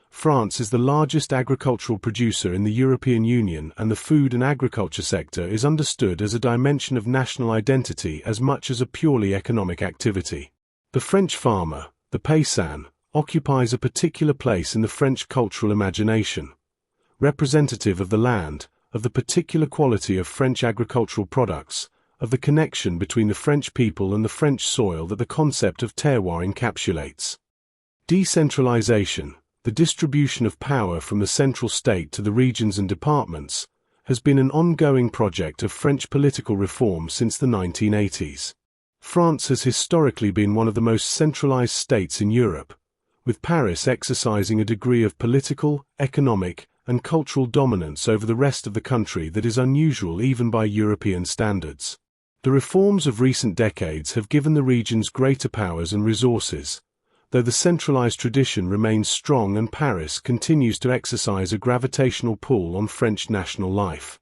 France is the largest agricultural producer in the European Union, and the food and agriculture sector is understood as a dimension of national identity as much as a purely economic activity. The French farmer, the paysan, occupies a particular place in the French cultural imagination. Representative of the land, of the particular quality of French agricultural products, of the connection between the French people and the French soil that the concept of terroir encapsulates. Decentralization, the distribution of power from the central state to the regions and departments, has been an ongoing project of French political reform since the 1980s. France has historically been one of the most centralized states in Europe, with Paris exercising a degree of political, economic, and cultural dominance over the rest of the country that is unusual even by European standards. The reforms of recent decades have given the regions greater powers and resources, though the centralized tradition remains strong and Paris continues to exercise a gravitational pull on French national life.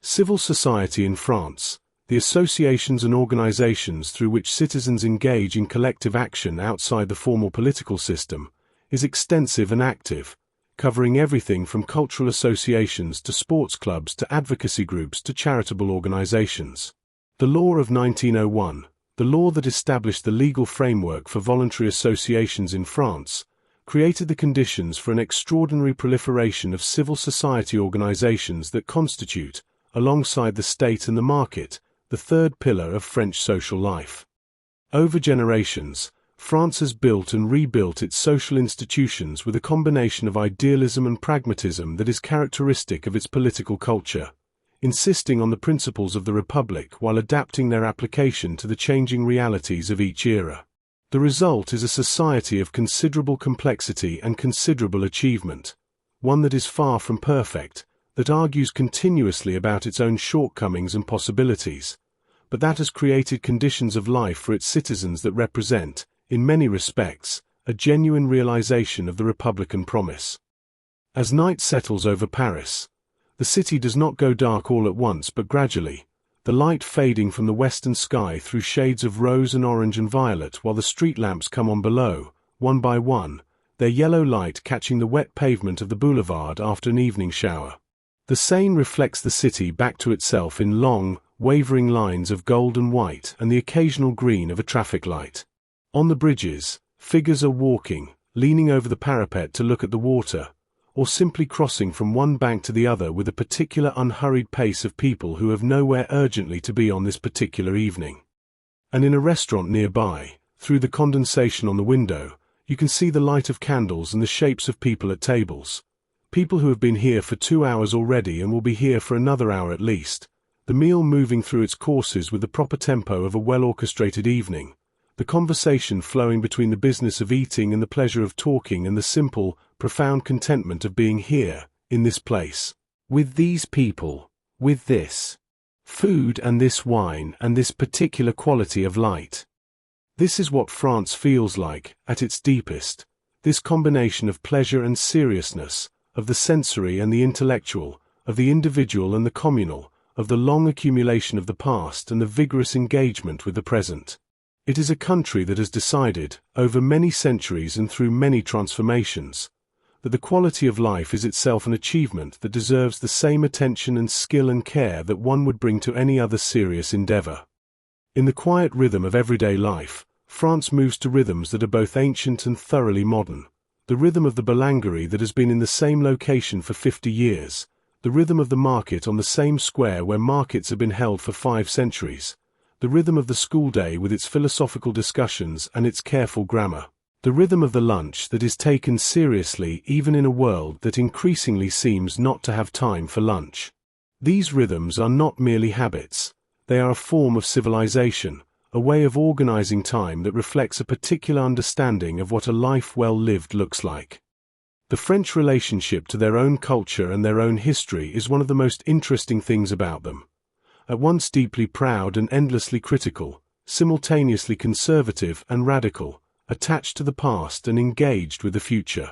Civil society in France, the associations and organizations through which citizens engage in collective action outside the formal political system, is extensive and active, covering everything from cultural associations to sports clubs to advocacy groups to charitable organizations. The law of 1901, the law that established the legal framework for voluntary associations in France, created the conditions for an extraordinary proliferation of civil society organizations that constitute, alongside the state and the market, the third pillar of French social life. Over generations, France has built and rebuilt its social institutions with a combination of idealism and pragmatism that is characteristic of its political culture, insisting on the principles of the Republic while adapting their application to the changing realities of each era. The result is a society of considerable complexity and considerable achievement, one that is far from perfect, that argues continuously about its own shortcomings and possibilities, but that has created conditions of life for its citizens that represent, in many respects, a genuine realization of the Republican promise. As night settles over Paris, the city does not go dark all at once but gradually, the light fading from the western sky through shades of rose and orange and violet while the street lamps come on below, one by one, their yellow light catching the wet pavement of the boulevard after an evening shower. The Seine reflects the city back to itself in long, wavering lines of gold and white and the occasional green of a traffic light. On the bridges, figures are walking, leaning over the parapet to look at the water, or simply crossing from one bank to the other with a particular unhurried pace of people who have nowhere urgently to be on this particular evening. And in a restaurant nearby, through the condensation on the window, you can see the light of candles and the shapes of people at tables. People who have been here for 2 hours already and will be here for another hour at least. The meal moving through its courses with the proper tempo of a well-orchestrated evening. The conversation flowing between the business of eating and the pleasure of talking and the simple, profound contentment of being here, in this place. With these people. With this food and this wine and this particular quality of light. This is what France feels like, at its deepest. This combination of pleasure and seriousness, of the sensory and the intellectual, of the individual and the communal, of the long accumulation of the past and the vigorous engagement with the present. It is a country that has decided, over many centuries and through many transformations, that the quality of life is itself an achievement that deserves the same attention and skill and care that one would bring to any other serious endeavor. In the quiet rhythm of everyday life, France moves to rhythms that are both ancient and thoroughly modern. The rhythm of the boulangerie that has been in the same location for 50 years, the rhythm of the market on the same square where markets have been held for 5 centuries, the rhythm of the school day with its philosophical discussions and its careful grammar, the rhythm of the lunch that is taken seriously even in a world that increasingly seems not to have time for lunch. These rhythms are not merely habits. They are a form of civilization, a way of organizing time that reflects a particular understanding of what a life well lived looks like. The French relationship to their own culture and their own history is one of the most interesting things about them. At once deeply proud and endlessly critical, simultaneously conservative and radical, attached to the past and engaged with the future.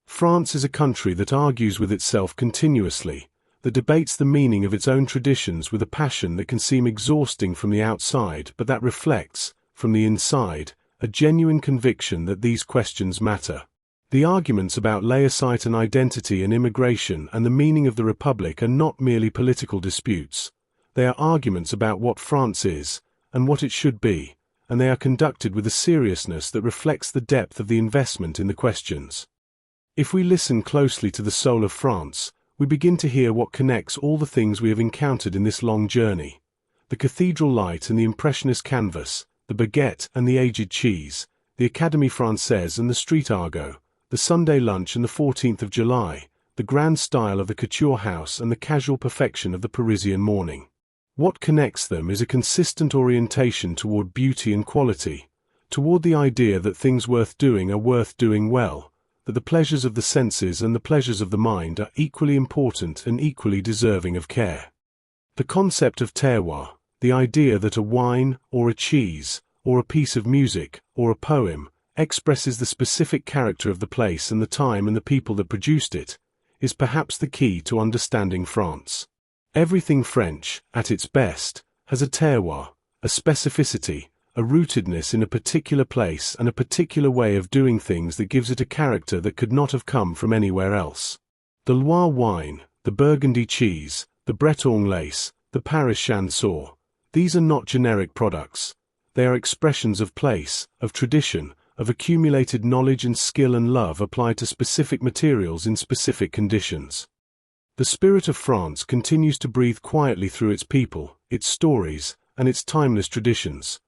France is a country that argues with itself continuously, that debates the meaning of its own traditions with a passion that can seem exhausting from the outside but that reflects, from the inside, a genuine conviction that these questions matter. The arguments about laicite and identity and immigration and the meaning of the Republic are not merely political disputes. They are arguments about what France is, and what it should be, and they are conducted with a seriousness that reflects the depth of the investment in the questions. If we listen closely to the soul of France, we begin to hear what connects all the things we have encountered in this long journey. The cathedral light and the impressionist canvas, the baguette and the aged cheese, the Académie Française and the street argot, the Sunday lunch and the 14th of July, the grand style of the couture house and the casual perfection of the Parisian morning. What connects them is a consistent orientation toward beauty and quality, toward the idea that things worth doing are worth doing well, that the pleasures of the senses and the pleasures of the mind are equally important and equally deserving of care. The concept of terroir, the idea that a wine, or a cheese, or a piece of music, or a poem, expresses the specific character of the place and the time and the people that produced it, is perhaps the key to understanding France. Everything French, at its best, has a terroir, a specificity, a rootedness in a particular place and a particular way of doing things that gives it a character that could not have come from anywhere else. The Loire wine, the Burgundy cheese, the Breton lace, the Paris chanson, these are not generic products. They are expressions of place, of tradition, of accumulated knowledge and skill and love applied to specific materials in specific conditions. The spirit of France continues to breathe quietly through its people, its stories, and its timeless traditions.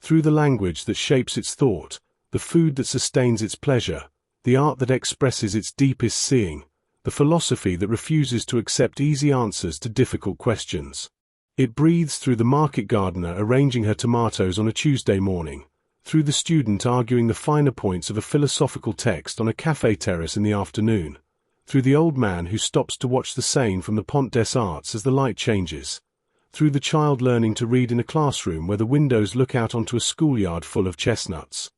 Through the language that shapes its thought, the food that sustains its pleasure, the art that expresses its deepest seeing, the philosophy that refuses to accept easy answers to difficult questions. It breathes through the market gardener arranging her tomatoes on a Tuesday morning, through the student arguing the finer points of a philosophical text on a café terrace in the afternoon, through the old man who stops to watch the Seine from the Pont des Arts as the light changes, through the child learning to read in a classroom where the windows look out onto a schoolyard full of chestnuts.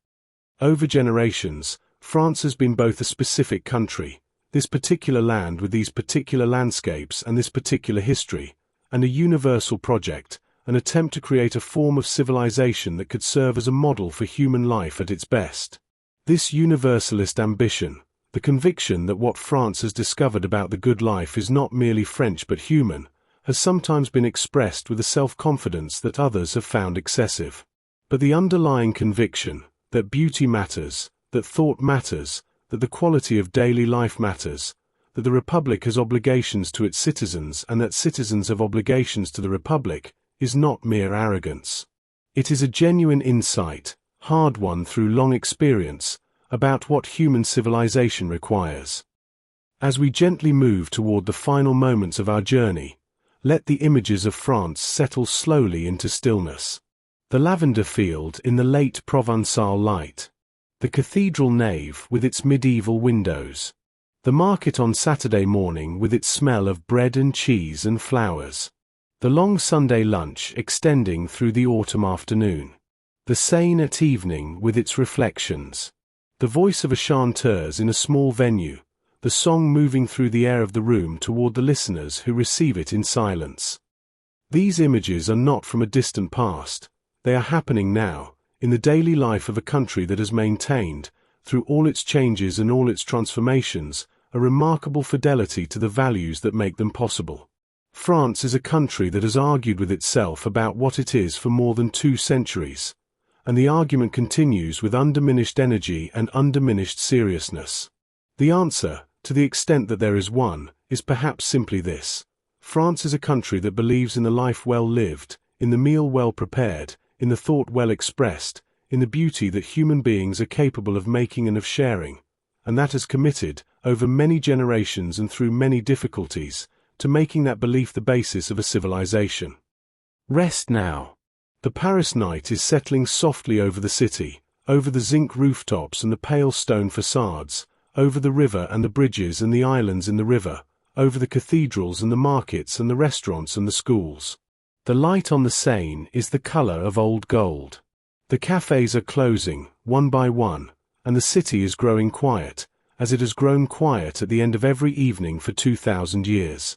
Over generations, France has been both a specific country, this particular land with these particular landscapes and this particular history, and a universal project, an attempt to create a form of civilization that could serve as a model for human life at its best. This universalist ambition, the conviction that what France has discovered about the good life is not merely French but human, has sometimes been expressed with a self-confidence that others have found excessive. But the underlying conviction that beauty matters, that thought matters, that the quality of daily life matters, that the Republic has obligations to its citizens and that citizens have obligations to the Republic, is not mere arrogance. It is a genuine insight, hard-won through long experience, about what human civilization requires. As we gently move toward the final moments of our journey, let the images of France settle slowly into stillness. The lavender field in the late Provençal light. The cathedral nave with its medieval windows. The market on Saturday morning with its smell of bread and cheese and flowers. The long Sunday lunch extending through the autumn afternoon. The Seine at evening with its reflections. The voice of a chanteuse in a small venue, the song moving through the air of the room toward the listeners who receive it in silence. These images are not from a distant past, they are happening now, in the daily life of a country that has maintained, through all its changes and all its transformations, a remarkable fidelity to the values that make them possible. France is a country that has argued with itself about what it is for more than 2 centuries, and the argument continues with undiminished energy and undiminished seriousness. The answer, to the extent that there is one, is perhaps simply this. France is a country that believes in the life well lived, in the meal well prepared, in the thought well expressed, in the beauty that human beings are capable of making and of sharing, and that has committed, over many generations and through many difficulties, to making that belief the basis of a civilization. Rest now. The Paris night is settling softly over the city, over the zinc rooftops and the pale stone facades, over the river and the bridges and the islands in the river, over the cathedrals and the markets and the restaurants and the schools. The light on the Seine is the color of old gold. The cafés are closing, one by one, and the city is growing quiet, as it has grown quiet at the end of every evening for 2,000 years.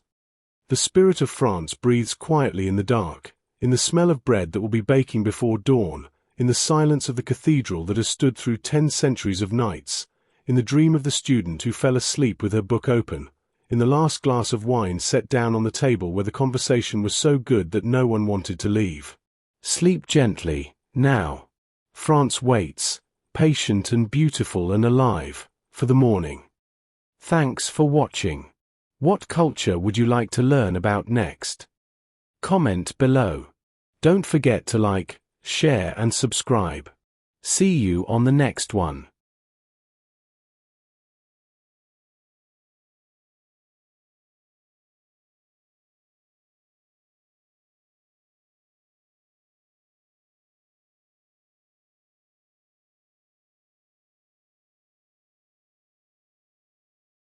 The spirit of France breathes quietly in the dark, in the smell of bread that will be baking before dawn, in the silence of the cathedral that has stood through 10 centuries of nights, in the dream of the student who fell asleep with her book open, in the last glass of wine set down on the table where the conversation was so good that no one wanted to leave. Sleep gently, now. France waits, patient and beautiful and alive, for the morning. Thanks for watching. What culture would you like to learn about next? Comment below. Don't forget to like, share and subscribe. See you on the next one.